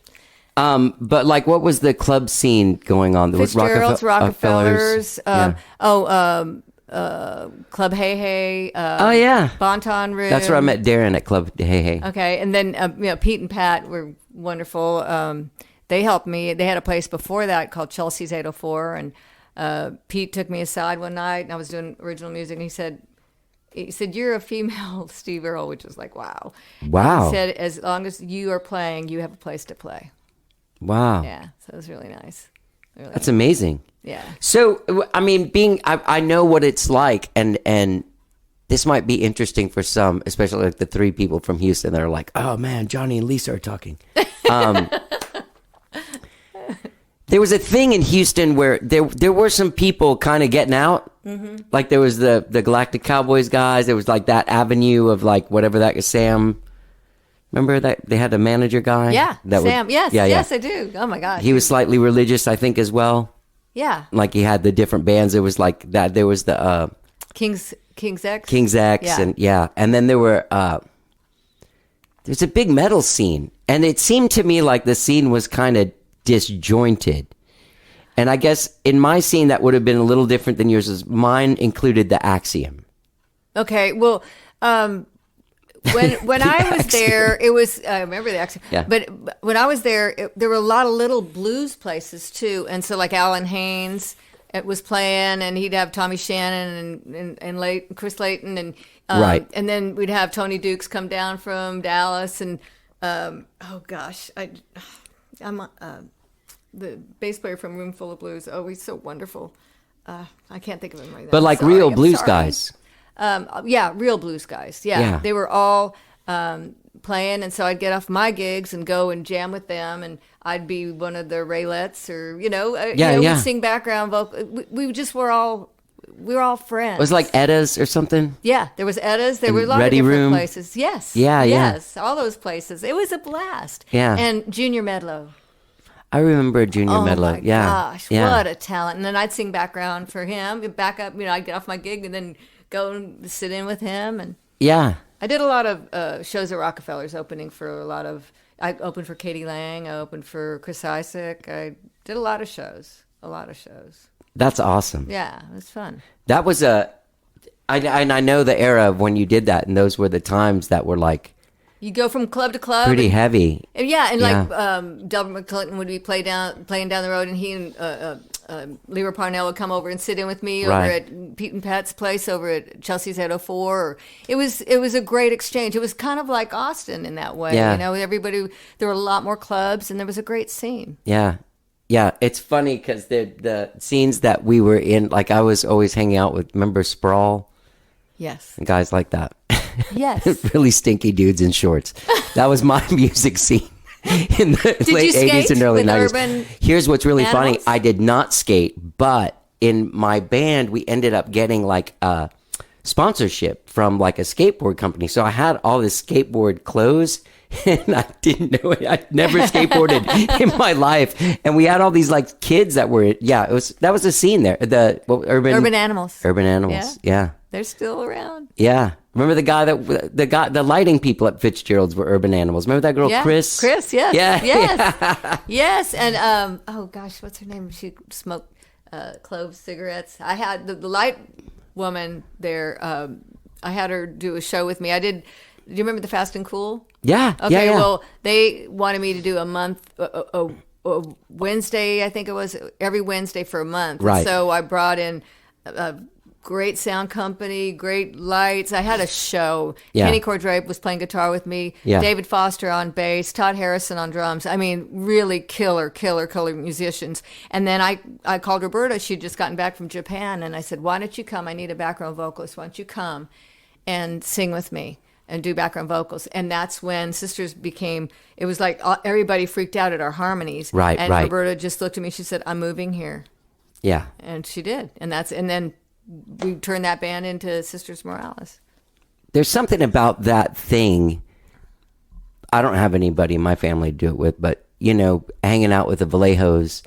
But like, what was the club scene going on? Was Fitzgerald's, Rockefellers. Yeah. Club Hey Hey. Oh, yeah. Bonton Room. That's where I met Darren at Club Hey Hey. Okay, and then Pete and Pat were wonderful. They helped me. They had a place before that called Chelsea's 804, and Pete took me aside one night, and I was doing original music, and he said, "You're a female Steve Earle," which was like, wow. Wow. He said, "As long as you are playing, you have a place to play." Wow. Yeah, so it was really nice. Really That's amazing. Yeah. So, I mean, I know what it's like, and this might be interesting for some, especially like the three people from Houston that are like, oh man, Johnny and Lisa are talking. There was a thing in Houston where there were some people kind of getting out. Mm-hmm. Like there was the Galactic Cowboys guys. There was like that avenue of like whatever that was, Sam. Remember that they had a manager guy? Yeah, Sam. Yes, yeah. yes, I do. Oh my gosh. He was slightly religious, I think, as well. Yeah. Like he had the different bands. There was like that. There was the King's X. King's X, Yeah. and then there were there's a big metal scene, and it seemed to me like the scene was kind of disjointed. And I guess in my scene that would have been a little different than yours. As mine included the Axiom. Okay, well, when I was there, it was I remember the Axiom. Yeah. But when I was there, there were a lot of little blues places too, and so like Alan Haynes. It was playing, and he'd have Tommy Shannon and Chris Layton, and Right. and then we'd have Tony Dukes come down from Dallas, and oh gosh, I'm the bass player from Room Full of Blues. Oh, he's so wonderful. I can't think of him right now. But like Sorry, real I'm blues sorry. guys. Yeah, real blues guys. Yeah, Yeah. they were all playing, and so I'd get off my gigs and go and jam with them, and I'd be one of the Raylettes, or Yeah. we'd sing background vocal. We just were all we were all friends. It was like Edda's or something. Yeah, there was Edda's. There And were a lot Ready of different Room. places. Yes. Yeah, yeah. Yes, all those places. It was a blast. Yeah. And Junior Medlow. I remember Junior Oh Medlow. my Yeah. gosh, yeah. what a talent. And then I'd sing background for him, back up, I'd get off my gig and then go and sit in with him. And Yeah. I did a lot of shows at Rockefeller's, opening for I opened for Katie Lang, I opened for Chris Isaak. I did a lot of shows. That's awesome. Yeah, it was fun. That was I know the era of when you did that, and those were the times that were like You go from club to club. pretty heavy. Yeah, and Yeah. like Delbert McClinton would be playing down the road, and he and Leroy Parnell would come over and sit in with me over Right. at Pete and Pat's place over at Chelsea's 804. It was a great exchange. It was kind of like Austin in that way. Yeah. Everybody, there were a lot more clubs, and there was a great scene. Yeah. Yeah, it's funny because the scenes that we were in, like I was always hanging out with, remember Sprawl Yes. and guys like that. Yes. Really stinky dudes in shorts. That was my music scene in the you late 80s skate and early with 90s. Urban Here's what's really funny. Animals? I did not skate, but in my band, we ended up getting like a sponsorship from like a skateboard company. So I had all this skateboard clothes. And I didn't know it. I'd never skateboarded in my life, and we had all these like kids that were. Yeah, that was a scene there. Urban Animals. Urban Animals. Yeah. They're still around. Yeah. Remember the lighting people at Fitzgerald's were Urban Animals. Remember that girl, Yeah. Chris? Chris, yes. Yeah. Yes. Yes. And, oh gosh, what's her name? She smoked clove cigarettes. I had the light woman there. I had her do a show with me. Do you remember the Fast and Cool? Yeah. Okay, yeah. well, they wanted me to do a month, a Wednesday, I think it was, every Wednesday for a month. Right. And so I brought in a great sound company, great lights. I had a show. Yeah. Kenny Cordray was playing guitar with me. Yeah. David Foster on bass. Todd Harrison on drums. I mean, really killer musicians. And then I called Roberta. She'd just gotten back from Japan. And I said, why don't you come? I need a background vocalist. Why don't you come and sing with me and do background vocals? And that's when Sisters became, it was like everybody freaked out at our harmonies. Right, and right. Roberta just looked at me. She said, I'm moving here. Yeah. And she did. And then we turned that band into Sisters Morales. There's something about that thing. I don't have anybody in my family to do it with, but hanging out with the Vallejos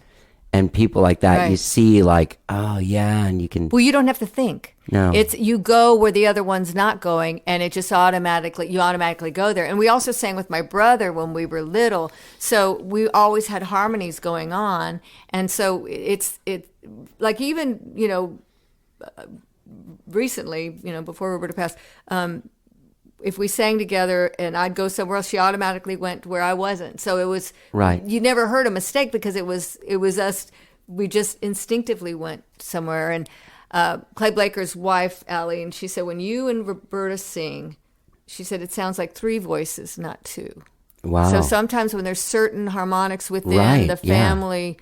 and people like that, Right. you see like, oh yeah, and you can. Well, you don't have to think. No. It's you go where the other one's not going, and it just you automatically go there. And we also sang with my brother when we were little, so we always had harmonies going on. And so it's like even recently, before Roberta passed, if we sang together and I'd go somewhere else, she automatically went where I wasn't. So it was Right. You never heard a mistake because it was us. We just instinctively went somewhere. And Clay Blaker's wife, Allie, and she said, when you and Roberta sing, she said it sounds like three voices, not two. Wow. So sometimes when there's certain harmonics within Right, the yeah. family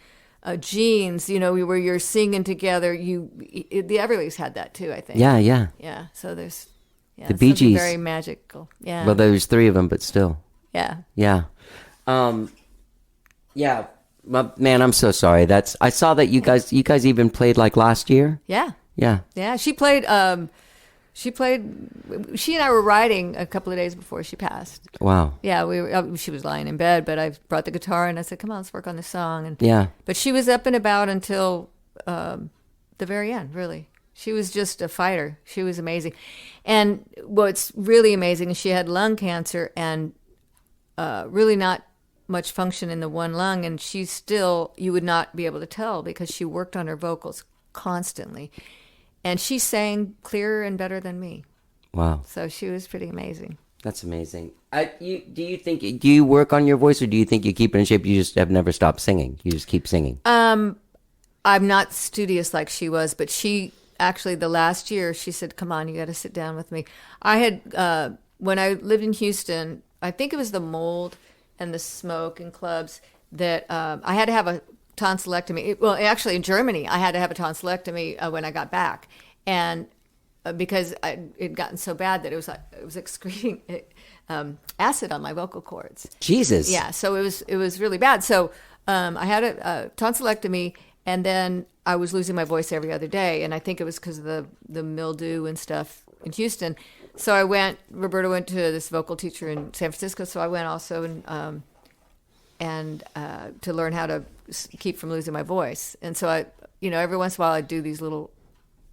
genes, where you're singing together, the Everlys had that too, I think. Yeah, yeah. Yeah. So there's The Bee something Gees. very magical. Yeah. Well, there's three of them, but still. Yeah. Yeah. Yeah. Man, I'm so sorry. I saw that you guys even played like last year. Yeah. Yeah. Yeah. She played. She and I were writing a couple of days before she passed. Wow. Yeah, she was lying in bed, but I brought the guitar and I said, "Come on, let's work on this song." And Yeah. but she was up and about until the very end. Really, she was just a fighter. She was amazing. And what's really amazing is she had lung cancer and really not much function in the one lung, and she still, you would not be able to tell because she worked on her vocals constantly. And she sang clearer and better than me. Wow. So she was pretty amazing. That's amazing. Do you work on your voice, or do you think you keep it in shape? You just have never stopped singing. You just keep singing. I'm not studious like she was, but she actually, the last year, she said, "Come on, you got to sit down with me." I had, when I lived in Houston, I think it was the mold and the smoke in clubs that I had to have a tonsillectomy. Well, actually, in Germany, I had to have a tonsillectomy when I got back, and because it had gotten so bad that it was excreting acid on my vocal cords. Jesus. Yeah, so it was really bad. So I had a tonsillectomy, and then I was losing my voice every other day, and I think it was because of the mildew and stuff in Houston. So Roberta went to this vocal teacher in San Francisco, so I went also and to learn how to keep from losing my voice. And so I, every once in a while I'd do these little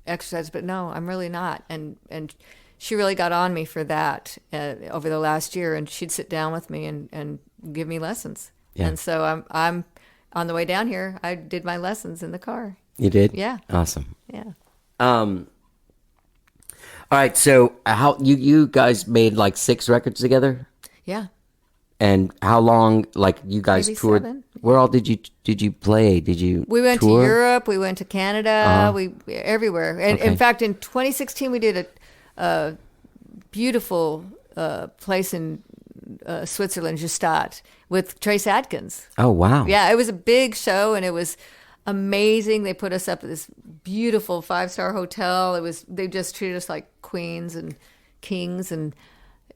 exercises, but no, I'm really not. And she really got on me for that over the last year, and she'd sit down with me and give me lessons. Yeah. And so I'm on the way down here, I did my lessons in the car. You did? Yeah. Awesome. Yeah. All right, so how you guys made like 6 records together? Yeah. And how long, like, you guys Maybe toured? 7. Where all did you play? We went tour? to Europe. We went to Canada. We everywhere. And Okay. in fact, in 2016, we did a beautiful place in Switzerland, Gstaad, with Trace Adkins. Oh, wow. Yeah, it was a big show, and it was amazing. They put us up at this beautiful 5-star hotel. They just treated us like queens and kings, and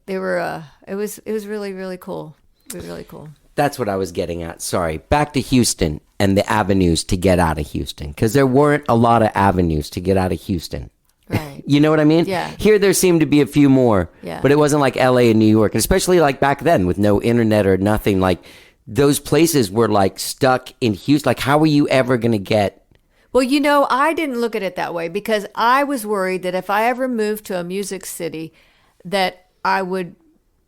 they were. It was really, really cool. It was really cool. That's what I was getting at. Sorry. Back to Houston and the avenues to get out of Houston, because there weren't a lot of avenues to get out of Houston. Right. You know what I mean? Yeah. Here there seemed to be a few more, Yeah. but it wasn't like LA and New York, and especially like back then with no internet or nothing. Like those places were like stuck in Houston. Like, how were you ever going to get? Well, I didn't look at it that way because I was worried that if I ever moved to a music city, that I would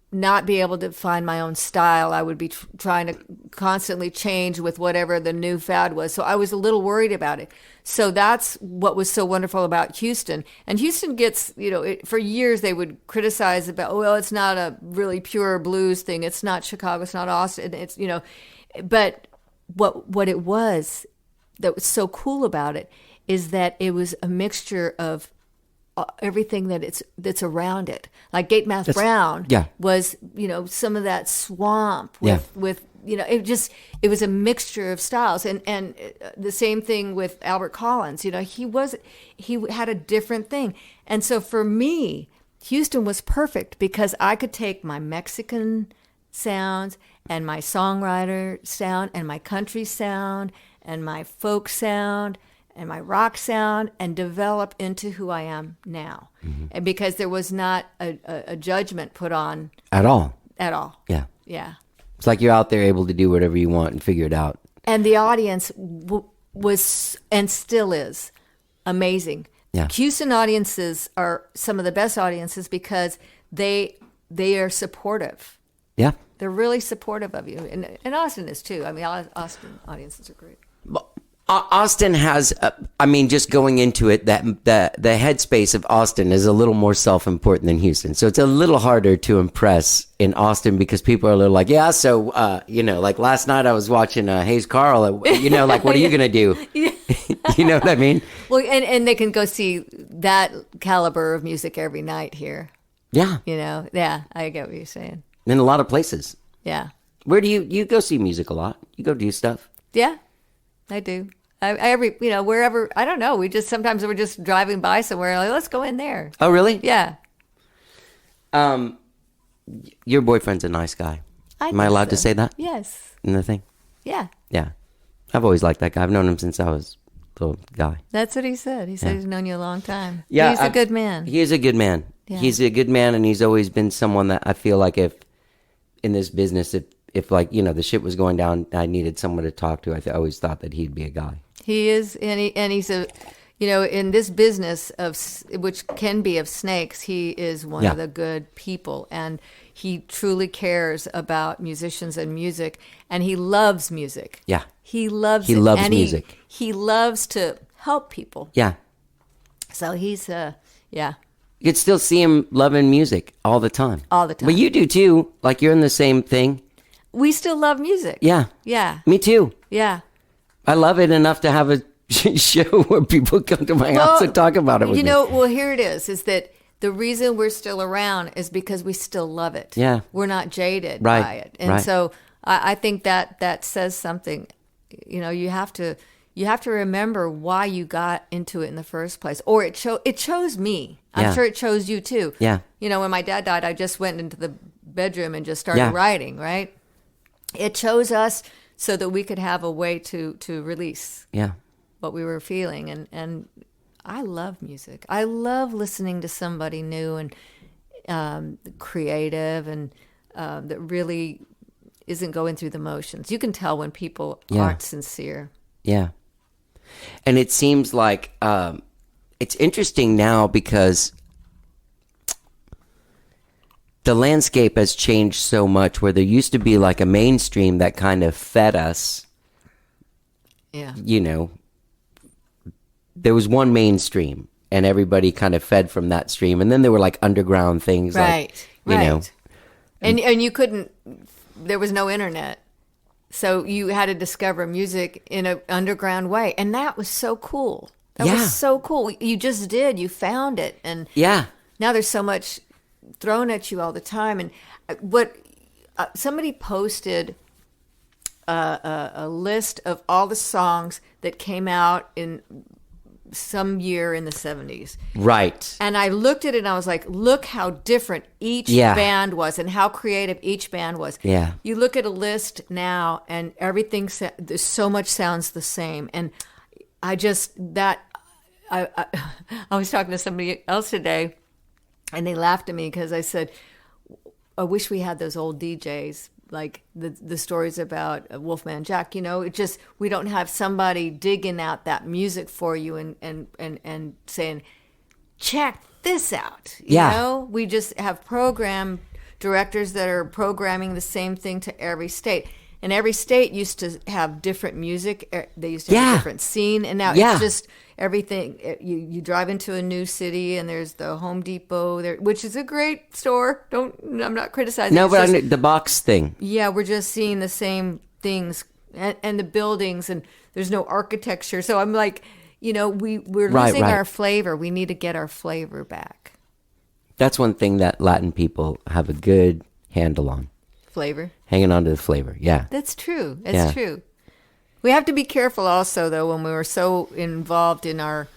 not be able to find my own style. I would be trying to constantly change with whatever the new fad was. So I was a little worried about it. So that's what was so wonderful about Houston. And Houston gets, for years they would criticize about, well, it's not a really pure blues thing. It's not Chicago. It's not Austin. It's, but what it was that was so cool about it is that it was a mixture of everything that's around it. Like Gatemouth Brown was, some of that swamp with it was a mixture of styles. And the same thing with Albert Collins. He had a different thing. And so for me, Houston was perfect because I could take my Mexican sounds and my songwriter sound and my country sound and my folk sound and my rock sound and develop into who I am now. Mm-hmm. And because there was not a judgment put on. At all. Yeah. It's like you're out there able to do whatever you want and figure it out. And the audience was and still is amazing. Yeah. Houston audiences are some of the best audiences because they are supportive. Yeah. They're really supportive of you. And Austin is too. I mean, Austin audiences are great. Austin has, just going into it, that the headspace of Austin is a little more self-important than Houston. So it's a little harder to impress in Austin because people are a little like, yeah, so, like last night I was watching Hayes Carl, like, what are you going to do? You know what I mean? Well, and they can go see that caliber of music every night here. Yeah. Yeah, I get what you're saying. In a lot of places. Yeah. Where do you go see music a lot? You go do stuff? Yeah, I do. Wherever, I don't know. Sometimes we're just driving by somewhere, like, let's go in there. Oh, really? Yeah. Your boyfriend's a nice guy. Am I think allowed to so. say that? Yes. In the thing? Yeah. Yeah. I've always liked that guy. I've known him since I was a little guy. That's what he said. He said he's known you a long time. Yeah. He's a good man. He is a good man. Yeah. He's a good man, and he's always been someone that I feel like if in this business, if like, the shit was going down, I needed someone to talk to, I always thought that he'd be a guy. He is, and he's a, in this business which can be of snakes, he is one of the good people, and he truly cares about musicians and music, and he loves music. Yeah. He loves music. He loves to help people. Yeah. So he's, yeah. You could still see him loving music all the time. All the time. But you do too. Like you're in the same thing. We still love music. Yeah. Yeah. Me too. Yeah. I love it enough to have a show where people come to my house and talk about it with me. Well, here it is that the reason we're still around is because we still love it. Yeah. We're not jaded Right. by it. And so I think that says something. You have to remember why you got into it in the first place. Or it chose me. I'm sure it chose you too. Yeah. When my dad died, I just went into the bedroom and just started writing, right? It chose us so that we could have a way to release Yeah. what we were feeling. And I love music. I love listening to somebody new and creative and that really isn't going through the motions. You can tell when people aren't sincere. Yeah. And it seems like it's interesting now because the landscape has changed so much, where there used to be like a mainstream that kind of fed us. Yeah. You know, there was one mainstream and everybody kind of fed from that stream. And then there were like underground things. Right. Like, you know. And you couldn't, there was no internet. So you had to discover music in an underground way. And that was so cool. That was so cool. You just did. You found it. And now there's so much thrown at you all the time. And what somebody posted a list of all the songs that came out in some year in the 70s. Right. And I looked at it and I was like, look how different each band was and how creative each band was. Yeah. You look at a list now and everything, there's so much sounds the same. And I was talking to somebody else today and they laughed at me because I said, I wish we had those old DJs, like the stories about Wolfman Jack, you know, it just, we don't have somebody digging out that music for you and saying, check this out. You know, we just have program directors that are programming the same thing to every state. And every state used to have different music. They used to have a different scene. And now it's just everything. You drive into a new city and there's the Home Depot there, which is a great store. I'm not criticizing. No, but the box thing. Yeah, we're just seeing the same things and the buildings, and there's no architecture. So I'm like, you know, we're losing our flavor. We need to get our flavor back. That's one thing that Latin people have a good handle on. Flavor? Hanging on to the flavor, yeah. That's true. It's true. We have to be careful also, though, when we were so involved in our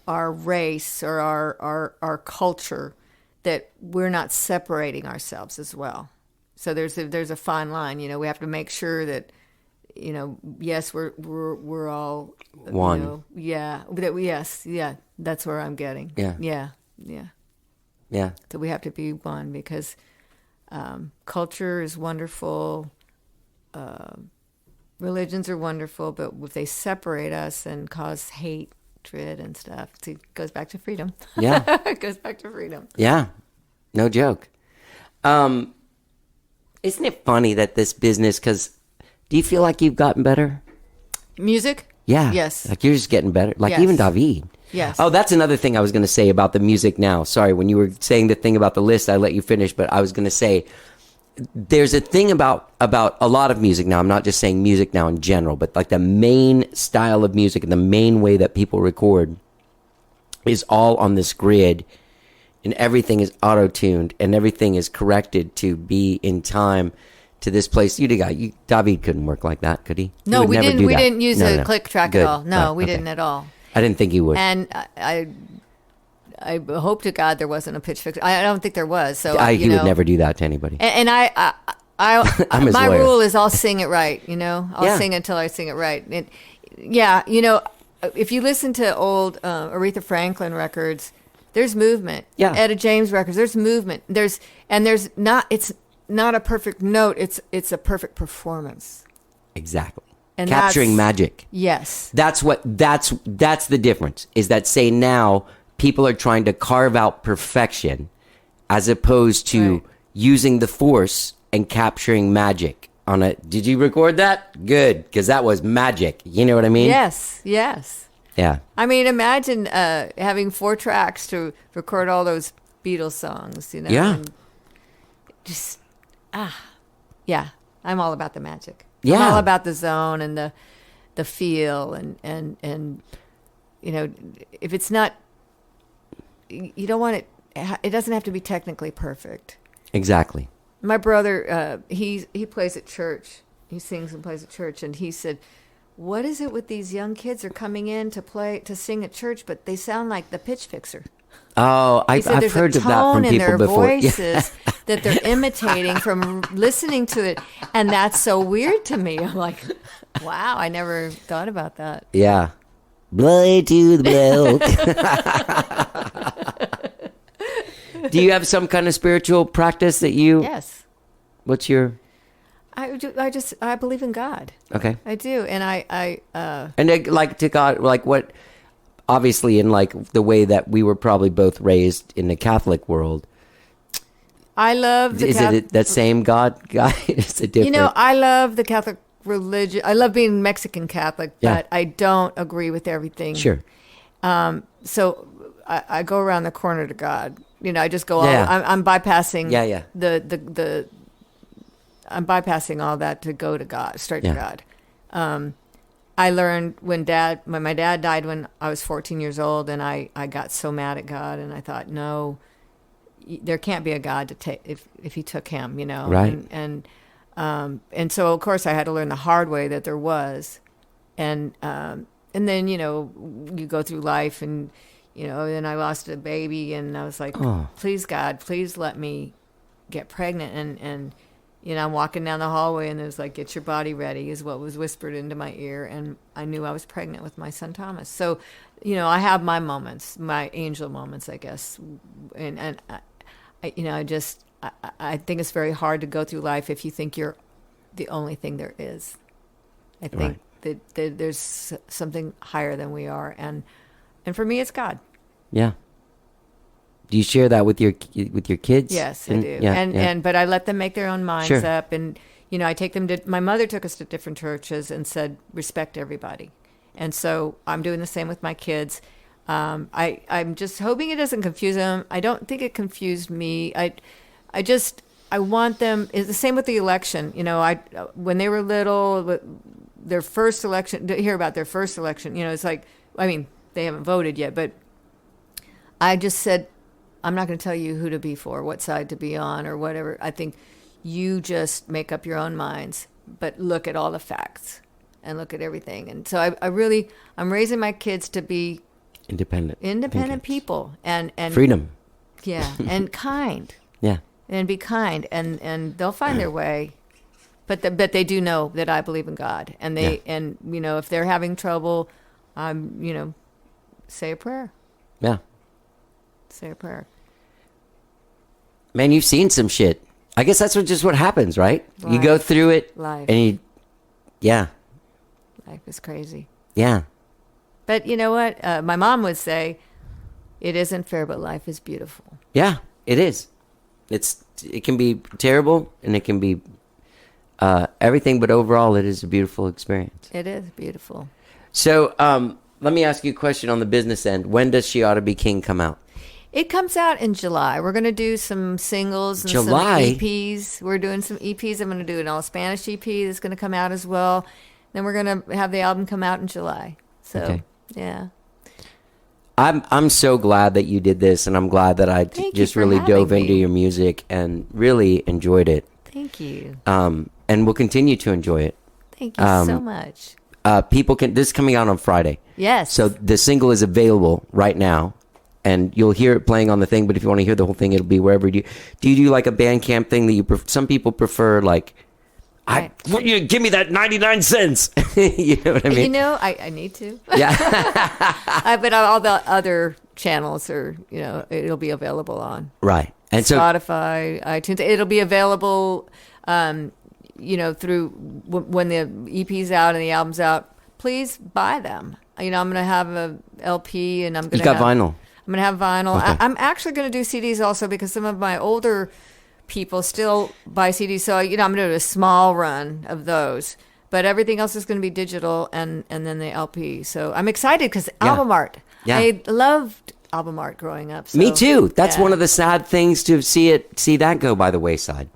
race or our culture, that we're not separating ourselves as well. So there's a fine line. You know, we have to make sure that, you know, yes, we're all one. You know, that's where I'm getting. Yeah. So we have to be one because culture is wonderful. Religions are wonderful, but if they separate us and cause hatred and stuff, it goes back to freedom. Yeah. It goes back to freedom. Yeah. No joke. Isn't it funny that this business, because do you feel like you've gotten better? Music? Yeah. Yes. Like you're just getting better. Like even David. Yes. Oh, that's another thing I was going to say about the music now. Sorry, when you were saying the thing about the list, I let you finish, but I was going to say there's a thing about a lot of music now. I'm not just saying music now in general, but like the main style of music and the main way that people record is all on this grid, and everything is auto-tuned and everything is corrected to be in time to this place. David couldn't work like that, could he? No, we didn't. We didn't use a No. click track Good. at all. No, we Okay. didn't at all. I didn't think he would. And I hope to God there wasn't a pitch fix. I don't think there was. So He would never do that to anybody. And I I'm his my lawyer. rule is I'll sing it right. You know, I'll Yeah. sing until I sing it right. You know, if you listen to old Aretha Franklin records, there's movement. Yeah. Etta James records, there's movement. It's not a perfect note. It's a perfect performance. Exactly. And capturing magic. Yes. That's the difference, is that, say, now people are trying to carve out perfection as opposed to using the force and capturing magic on a, did you record that? Good, because that was magic. You know what I mean? Yes. Yeah. I mean, imagine having 4 tracks to record all those Beatles songs, you know? Yeah. And just, yeah. I'm all about the magic. Yeah. I'm all about the zone and the feel and you know, if it's not, you don't want it doesn't have to be technically perfect. Exactly. My brother, he plays at church. He sings and plays at church, and he said, "What is it with these young kids are coming in to sing at church, but they sound like the pitch fixer." Oh, He said I've there's heard a of that from tone in people their before. voices that they're imitating from listening to it. And that's so weird to me. I'm like, wow, I never thought about that. Yeah. Blood to the belt. Do you have some kind of spiritual practice that you... Yes. What's your... I believe in God. Okay. I do. And And like to God, like what... Obviously, in like the way that we were probably both raised in the Catholic world. I love the Is it that same God guy? Is it different? You know, I love the Catholic religion. I love being Mexican Catholic, but I don't agree with everything. Sure. So I go around the corner to God. You know, I just go. Yeah. I'm bypassing. Yeah. I'm bypassing all that to go to God, straight Yeah. to God. I learned when my dad died when I was 14 years old, and I got so mad at God, and I thought, no, there can't be a God to take if he took him, you know. Right. And so of course I had to learn the hard way that there was, and then you know you go through life, and you know then I lost a baby, and I was like, please God, please let me get pregnant, and you know, I'm walking down the hallway, and there's like, get your body ready, is what was whispered into my ear. And I knew I was pregnant with my son, Thomas. So, you know, I have my moments, my angel moments, I guess. And I you know, I think it's very hard to go through life if you think you're the only thing there is. I think that there's something higher than we are. And for me, it's God. Yeah. Do you share that with your kids? Yes, I do. But I let them make their own minds up, and you know, I take them to. My mother took us to different churches and said, respect everybody, and so I'm doing the same with my kids. I'm just hoping it doesn't confuse them. I don't think it confused me. I want them. It's the same with the election. You know, when they were little, their first election. To hear about their first election, you know, it's like, I mean, they haven't voted yet, but I just said, I'm not going to tell you who to be for, what side to be on, or whatever. I think you just make up your own minds, but look at all the facts and look at everything. And so I'm raising my kids to be independent people and freedom. Yeah, and kind. Yeah, and be kind, and they'll find their way. But they do know that I believe in God, and and you know, if they're having trouble, you know, say a prayer. Yeah. Say a prayer. Man, you've seen some shit. I guess that's just what happens, right? You go through it. Life. And Life is crazy. Yeah. But you know what? My mom would say, it isn't fair, but life is beautiful. Yeah, it is. It can be terrible, and it can be everything, but overall, it is a beautiful experience. It is beautiful. So, let me ask you a question on the business end. When does She Ought to Be King come out? It comes out in July. We're going to do some singles and some EPs. We're doing some EPs. I'm going to do an all Spanish EP that's going to come out as well. Then we're going to have the album come out in July. So, yeah. I'm so glad that you did this, and I'm glad that I just really dove into your music and really enjoyed it. Thank you. And we'll continue to enjoy it. Thank you so much. People can. This is coming out on Friday. Yes. So the single is available right now, and you'll hear it playing on the thing. But if you want to hear the whole thing, it'll be wherever you do. You do like a Bandcamp thing that you? Some people prefer like, you give me that 99 cents. You know what I mean? You know, I need to. Yeah. But all the other channels are, you know, it'll be available on right. And Spotify, iTunes. It'll be available, you know, through when the EP's out and the album's out. Please buy them. You know, I'm going to have a LP, and I'm going to have vinyl. I'm going to have vinyl. Okay. I'm actually going to do CDs also, because some of my older people still buy CDs. So, you know, I'm going to do a small run of those. But everything else is going to be digital, and then the LP. So I'm excited because album art. Yeah. I loved album art growing up. So, me too. That's one of the sad things to see that go by the wayside.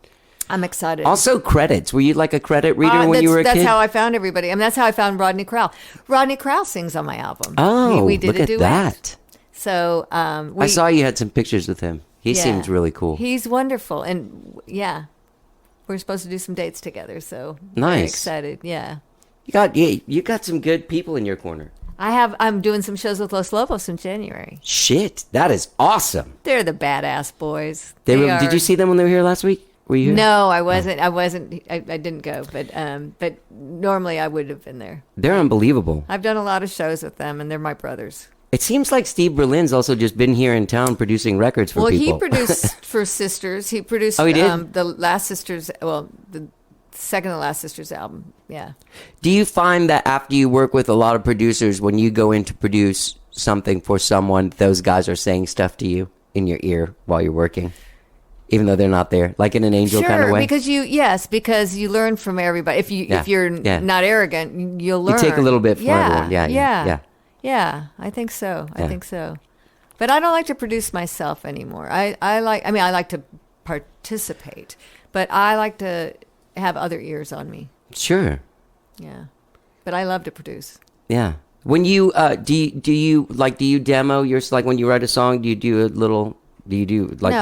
I'm excited. Also, credits. Were you like a credit reader when you were a kid? That's how I found everybody. I mean, that's how I found Rodney Crowell. Rodney Crowell sings on my album. Oh, we did look a at duet. that. So I saw you had some pictures with him. He seems really cool. He's wonderful. And yeah, we're supposed to do some dates together. So nice. very excited. Yeah. You got some good people in your corner. I'm doing some shows with Los Lobos in January. Shit, that is awesome. They're the badass boys. Did you see them when they were here last week? Were you here? No, I wasn't. I didn't go, but normally I would have been there. They're unbelievable. I've done a lot of shows with them, and they're my brothers. It seems like Steve Berlin's also just been here in town producing records for people. Well, he produced for Sisters. He produced he did? The Last Sisters, the second to last Sisters album. Yeah. Do you find that after you work with a lot of producers, when you go in to produce something for someone, those guys are saying stuff to you in your ear while you're working? Even though they're not there, like in an angel kind of way? Because you learn from everybody. If you're not arrogant, you'll learn. You take a little bit from everyone. Yeah, I think so. I think so. But I don't like to produce myself anymore. I like to participate, but I like to have other ears on me. Sure. Yeah. But I love to produce. Yeah. When you do you demo your, like when you write a song, do you do No.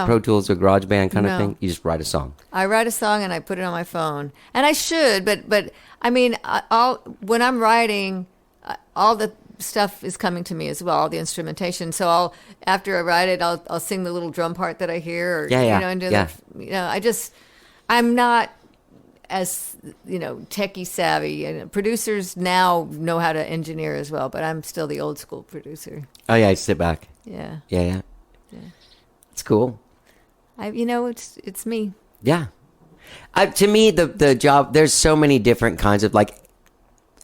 Pro Tools or GarageBand kind of No. thing? You just write a song. I write a song and I put it on my phone, and I should, but I mean, when I'm writing, all the stuff is coming to me as well, all the instrumentation. So after I write it, I'll sing the little drum part that I hear, or and do I'm not as techie savvy, and producers now know how to engineer as well, but I'm still the old school producer. Oh yeah, I sit back. Yeah. It's cool. It's me. Yeah. To me, the job, there's so many different kinds of, like,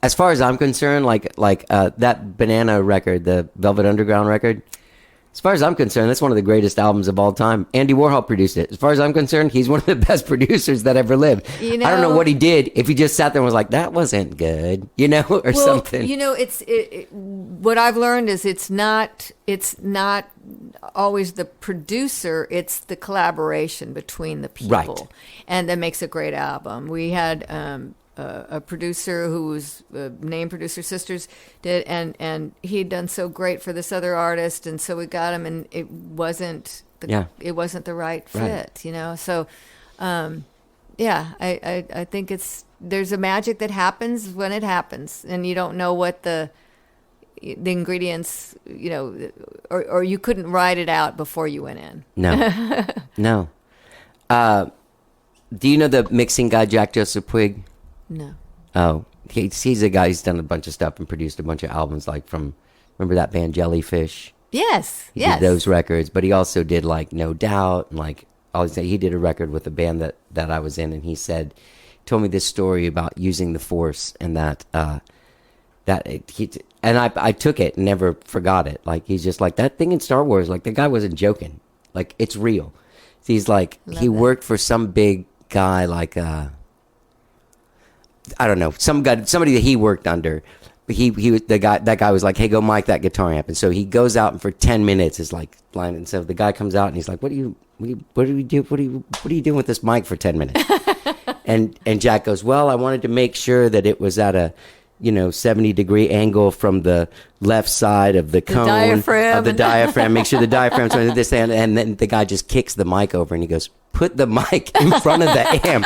as far as I'm concerned, like that Banana record, the Velvet Underground record, as far as I'm concerned, that's one of the greatest albums of all time. Andy Warhol produced it. As far as I'm concerned, he's one of the best producers that ever lived. I don't know what he did, if he just sat there and was like, that wasn't good, or something. What I've learned is it's not always the producer, it's the collaboration between the people. Right. And that makes a great album. We had a producer who was named Producer Sisters did, and he'd done so great for this other artist, and so we got him, and it wasn't the right fit, So, I think there's a magic that happens when it happens, and you don't know what the ingredients, or you couldn't write it out before you went in. No, no. Do you know the mixing guy, Jack Joseph Puig? No. Oh, he's a guy who's done a bunch of stuff and produced a bunch of albums, like remember that band Jellyfish? Yes, He did those records, but he also did like No Doubt, and like he did a record with a band that I was in, and he told me this story about using the Force, and I took it and never forgot it. Like, he's just like, that thing in Star Wars, like, the guy wasn't joking. Like, it's real. He's like, he worked for some big guy, like, I don't know, somebody that he worked under. He was that guy was like, hey, go mic that guitar amp. And so he goes out, and for 10 minutes is like blind. And so the guy comes out and he's like, what do you doing with this mic for 10 minutes? and Jack goes, well, I wanted to make sure that it was at a 70-degree angle from the left side of the cone diaphragm. Of the diaphragm. Make sure the diaphragm's on this end. And then the guy just kicks the mic over and he goes, put the mic in front of the amp.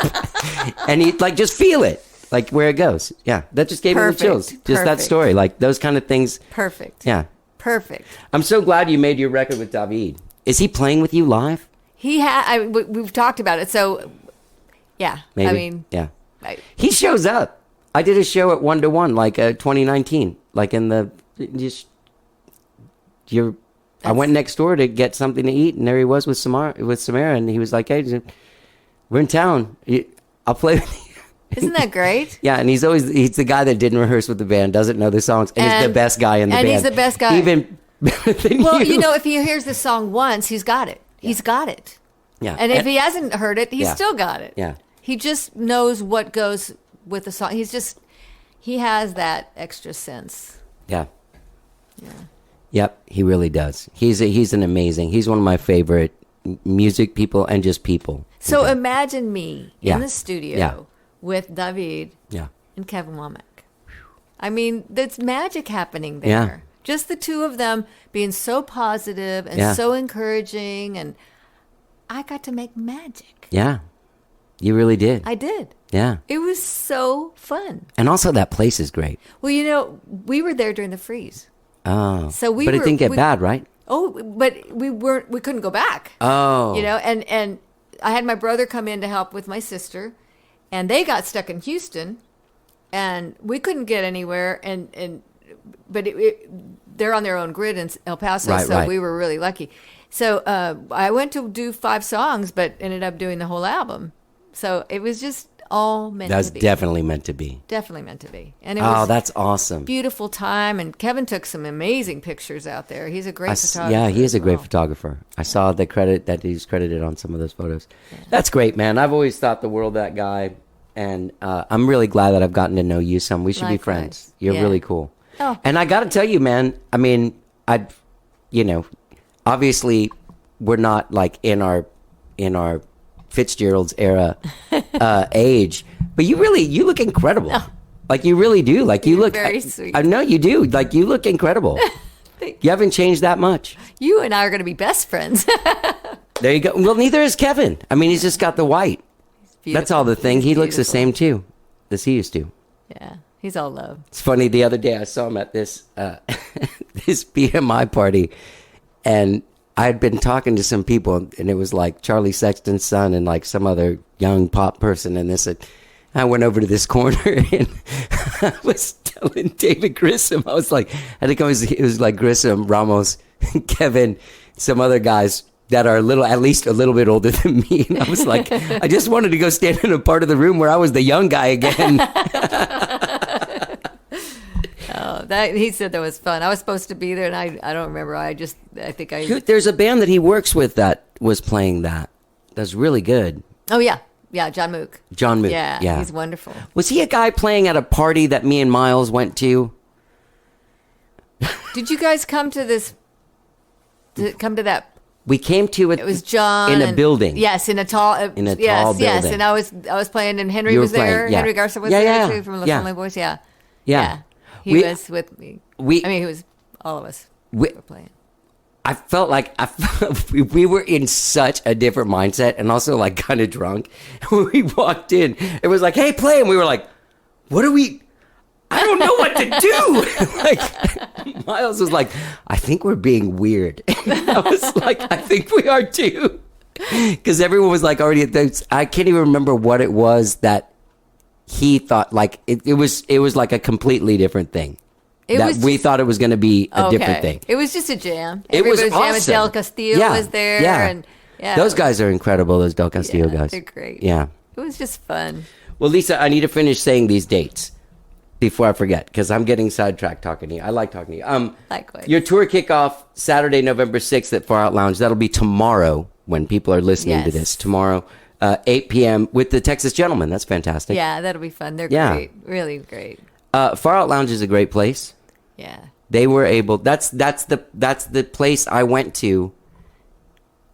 And he just feel it, like where it goes. Yeah. That just gave me the chills. Just that story. Like those kind of things. Perfect. Yeah. Perfect. I'm so glad you made your record with David. Is he playing with you live? We've talked about it. So, yeah. Maybe. I mean, yeah. He shows up. I did a show at 1-to-1, like 2019, like in the I went next door to get something to eat, and there he was with Samara, and he was like, "Hey, we're in town. I'll play with you." Isn't that great? Yeah, and he's the guy that didn't rehearse with the band, doesn't know the songs, and he's the best guy in the band. And he's the best guy. Even better than you. Well, if he hears the song once, he's got it. Yeah. He's got it. Yeah. And if he hasn't heard it, he's still got it. Yeah. He just knows what goes with the song. He has that extra sense. Yeah. Yeah. Yep, he really does. He's one of my favorite music people and just people. So imagine me in the studio with David and Kevin Womack. I mean, there's magic happening there. Yeah. Just the two of them being so positive and so encouraging, and I got to make magic. Yeah. You really did. I did. Yeah. It was so fun. And also that place is great. Well, we were there during the freeze. Oh. So but it didn't get bad, right? Oh, but we couldn't go back. Oh. And I had my brother come in to help with my sister, and they got stuck in Houston, and we couldn't get anywhere. But they're on their own grid in El Paso, Right, so right. we were really lucky. So I went to do 5 songs, but ended up doing the whole album. So it was just all meant That's to be. definitely meant to be. Definitely meant to be. And it Oh, was that's awesome. beautiful time, and Kevin took some amazing pictures out there. He's a great photographer. Yeah, he is a as great well. photographer. I saw the credit that he's credited on some of those photos. That's great, man. I've always thought the world of that guy, and I'm really glad that I've gotten to know you some. We should be Likewise. friends. You're Yeah. really cool. Oh. And I got to tell you, man, I mean, obviously we're not like in our Fitzgerald's era age, but you look incredible. Like you really do. Like you You're look very sweet. I know you do. Like you look incredible. You haven't changed that much. You and I are going to be best friends. There you go. Well, neither is Kevin. I mean, he's just got the white. That's all the thing. He's He looks the beautiful. same too, as he used to. Yeah, he's all love. It's funny. The other day I saw him at this this BMI party, and I had been talking to some people, and it was like Charlie Sexton's son and like some other young pop person, and this. I went over to this corner and I was telling David Grissom, I was like, I think it was like Grissom, Ramos, Kevin, some other guys that are at least a little bit older than me. And I was like, I just wanted to go stand in a part of the room where I was the young guy again. That he said that was fun. I was supposed to be there, and I don't remember. I think I. There's a band that he works with that was playing that. That's really good. Oh yeah, John Mook. John Mook. Yeah, he's wonderful. Was he a guy playing at a party that me and Miles went to? Did you guys come to this? Come to that? We came to it. It was John in a and- building. Yes, in a tall. In a yes, tall yes. building. And I was playing, and Henry You were was there. playing, yeah. Henry Garza was Yeah, there yeah, too from the yeah. Friendly Boys. Yeah, Yeah. He was with me. I mean, he was all of us. We- were playing. I felt like we were in such a different mindset and also like kind of drunk. When we walked in, it was like, hey, play. And we were like, what are we? I don't know what to do. Like Miles was like, I think we're being weird. And I was like, I think we are too. Because everyone was like already at those. I can't even remember what it was that he thought. Like it was like a completely different thing. It that was we just- thought it was going to be a different thing. It was just a jam. It was Everybody jamming. awesome. Del Castillo Yeah, was there, yeah. and yeah, Those guys are incredible. Those Del Castillo yeah, guys. They're great. Yeah. It was just fun. Well, Lisa, I need to finish saying these dates before I forget because I'm getting sidetracked talking to you. I like talking to you. Likewise. Your tour kickoff Saturday, November 6th at Far Out Lounge. That'll be tomorrow when people are listening to Yes. this. Tomorrow, 8 p.m. with the Texas Gentlemen. That's fantastic. Yeah, that'll be fun. They're Yeah. great. Really great. Far Out Lounge is a great place. Yeah. They were able. That's the place I went to.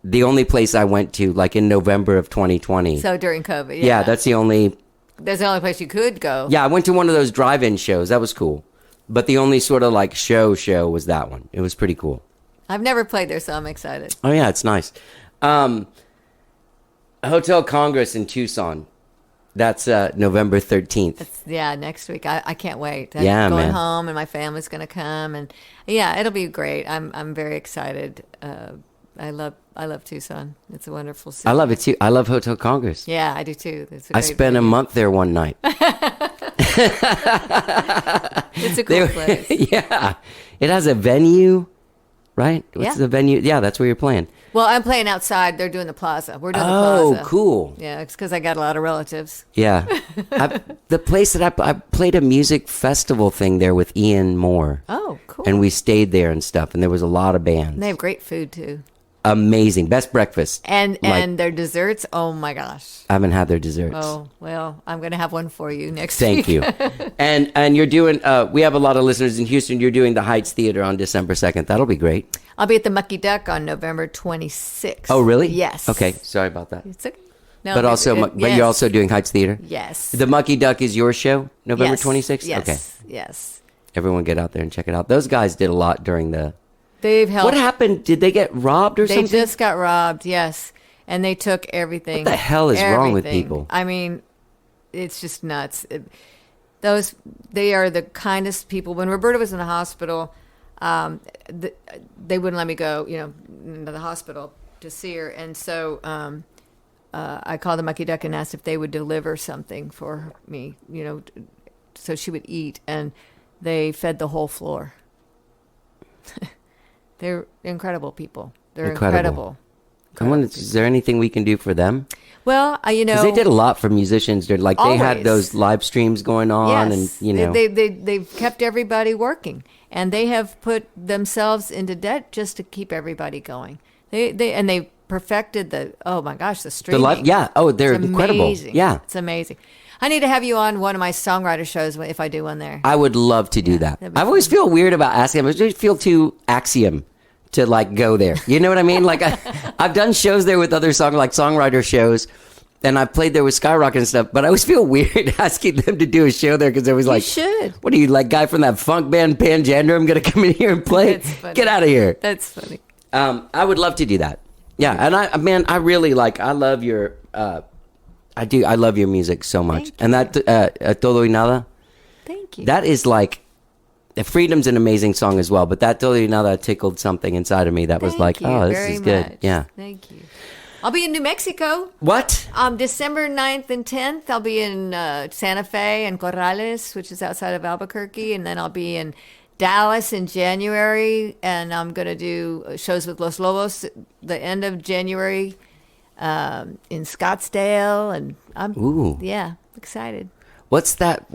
The only place I went to, like in November of 2020. So during COVID, yeah. Yeah, that's the only. That's the only place you could go. Yeah, I went to one of those drive-in shows. That was cool. But the only sort of like show was that one. It was pretty cool. I've never played there, so I'm excited. Oh yeah, it's nice. Hotel Congress in Tucson. That's November 13th. Yeah, next week. I can't wait. I'm Yeah, going man. home, and my family's going to come, and yeah, it'll be great. I'm very excited. I love Tucson. It's a wonderful city. I love it too. I love Hotel Congress. Yeah, I do too. It's a I great spent a venue. month there one night. It's a cool place. Yeah. It has a venue, right? What's Yeah. the venue? Yeah, that's where you're playing. Well, I'm playing outside. They're doing the plaza. We're doing the Oh, plaza. cool. Yeah, it's because I got a lot of relatives. Yeah. The place that I played a music festival thing there with Ian Moore. Oh, cool. And we stayed there and stuff. And there was a lot of bands. And they have great food too. Amazing. Best breakfast. And Like- and their desserts, oh my gosh. I haven't had their desserts. Oh, well, I'm going to have one for you next Thank week. you. And you're doing, we have a lot of listeners in Houston. You're doing the Heights Theater on December 2nd. That'll be great. I'll be at the Mucky Duck on November 26th. Oh, really? Yes. Okay. Sorry about that. It's okay. No, But also, but yes. you're also doing Heights Theater? Yes. The Mucky Duck is your show, November Yes. 26th? Yes. Okay. Yes. Everyone get out there and check it out. Those guys did a lot during the... They've helped. What happened? Did they get robbed or They something? just got robbed, yes. And they took everything. What the hell is wrong with Everything. people? I mean, it's just nuts. They are the kindest people. When Roberta was in the hospital, they wouldn't let me go, into the hospital to see her. And so I called the Mucky Duck and asked if they would deliver something for me, so she would eat. And they fed the whole floor. They're incredible people. They're incredible. Is there anything we can do for them? Well, 'Cause they did a lot for musicians. They had those live streams going on, yes. and they've kept everybody working, and they have put themselves into debt just to keep everybody going. They perfected the streaming. They're incredible. Amazing. Yeah, it's amazing. I need to have you on one of my songwriter shows if I do one there. I would love to do that. I always feel weird about asking them. I just feel too axiom to go there. You know what I mean? I've done shows there with other songwriter shows, and I've played there with Skyrocket and stuff, but I always feel weird asking them to do a show there because they're always you should. What are you, guy from that funk band Panjandrum going to come in here and play? That's funny. Get out of here. That's funny. I would love to do that. Yeah, and I really I love your I love your music so much. And that Todo y Nada. Thank you. That is Freedom's an amazing song as well, but that Todo y Nada tickled something inside of me that was Thank you this very is good. much. Yeah. Thank you. I'll be in New Mexico. What? December 9th and 10th, I'll be in Santa Fe and Corrales, which is outside of Albuquerque, and then I'll be in Dallas in January, and I'm going to do shows with Los Lobos the end of January in Scottsdale, and I'm excited. What's that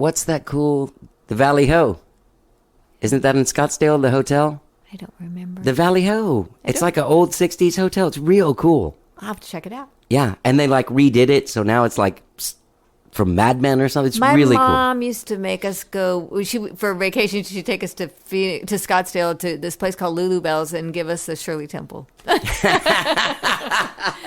cool, the Valley Ho? Isn't that in Scottsdale, the hotel? I don't remember. The Valley Ho. It's like an old 60s hotel. It's real cool. I'll have to check it out. Yeah, and they redid it, so now it's from Mad Men or something. It's really cool. My mom used to make us go. For vacation, she'd take us to Scottsdale to this place called Lulu Bells and give us the Shirley Temple.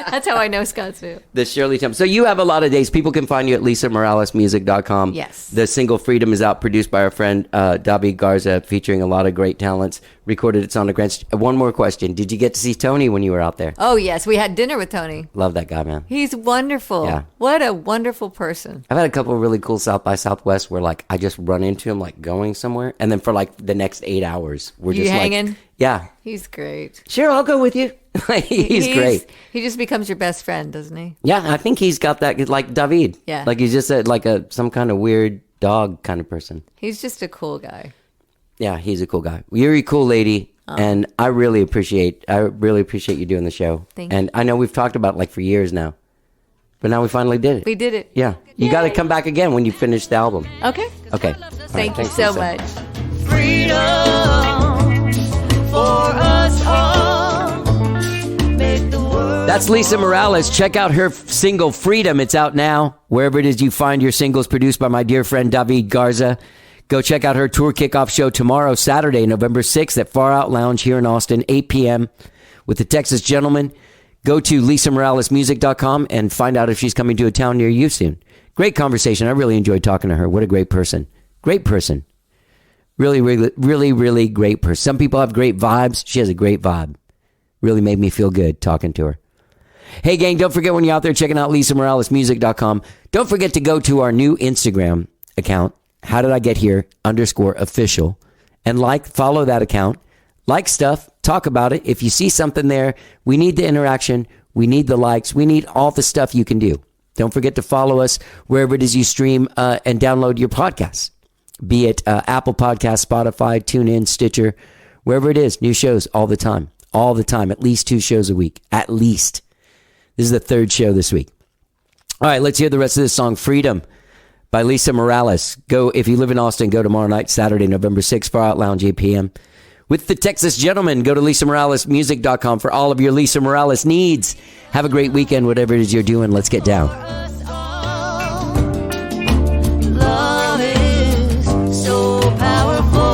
That's how I know Scottsdale. The Shirley Temple. So you have a lot of days. People can find you at lisamoralesmusic.com. Yes. The single Freedom is out, produced by our friend David Garza, featuring a lot of great talents. Recorded at Sonogrants. One more question. Did you get to see Tony when you were out there? Oh, yes. We had dinner with Tony. Love that guy, man. He's wonderful. Yeah. What a wonderful person. I've had a couple of really cool South by Southwest where I just run into him going somewhere, and then for the next 8 hours we're you just hanging? Yeah. He's great. Sure, I'll go with you. he's great. He just becomes your best friend, doesn't he? Yeah, I think he's got that like David. Yeah. He's just some kind of weird dog kind of person. He's just a cool guy. Yeah, he's a cool guy. You're a cool lady, and I really appreciate you doing the show. Thank you. And I know we've talked about it for years now, but now we finally did it. We did it. Yeah, you got to come back again when you finish the album. Okay. Okay. Thank you so much. Freedom for us all. Make the world. That's Lisa Morales. Check out her single Freedom. It's out now. Wherever it is you find your singles, produced by my dear friend David Garza. Go check out her tour kickoff show tomorrow, Saturday, November 6th at Far Out Lounge here in Austin, 8 p.m. with the Texas Gentlemen. Go to lisamoralesmusic.com and find out if she's coming to a town near you soon. Great conversation. I really enjoyed talking to her. What a great person. Great person. Really, really, really, really great person. Some people have great vibes. She has a great vibe. Really made me feel good talking to her. Hey, gang, don't forget when you're out there checking out lisamoralesmusic.com, don't forget to go to our new Instagram account, How Did I Get Here _official, and follow that account. Like stuff, talk about it. If you see something there, we need the interaction. We need the likes. We need all the stuff you can do. Don't forget to follow us wherever it is you stream and download your podcasts, be it Apple Podcasts, Spotify, TuneIn, Stitcher, wherever it is. New shows all the time, at least 2 shows a week, at least. This is the 3rd show this week. All right, let's hear the rest of this song, Freedom, by Lisa Morales. Go, if you live in Austin, go tomorrow night, Saturday, November 6th, Far Out Lounge, 8 p.m. with the Texas Gentlemen. Go to lisamoralesmusic.com for all of your Lisa Morales needs. Have a great weekend, whatever it is you're doing. Let's get down. Love is so powerful.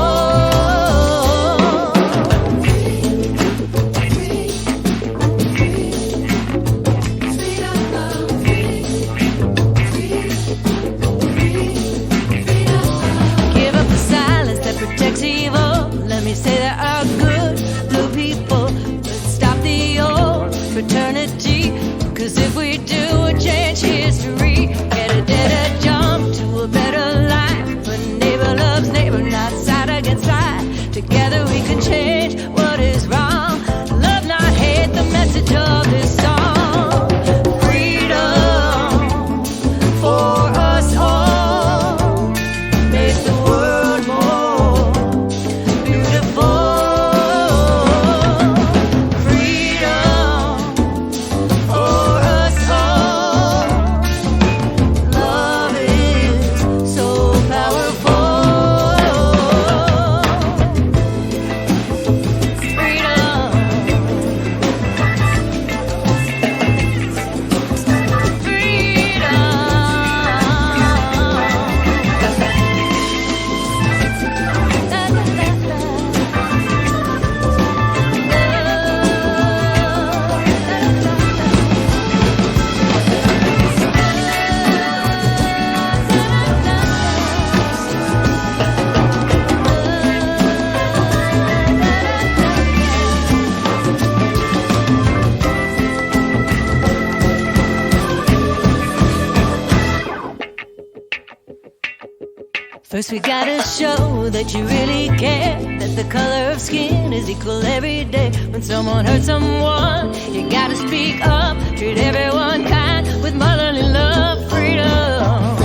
Give up the silence that protects evil. Let me say there are good blue people. Let's stop the old fraternity. 'Cause if we do, we'll change history. Get a dead John. First we gotta show that you really care, that the color of skin is equal every day. When someone hurts someone, you gotta speak up, treat everyone kind with motherly love, freedom.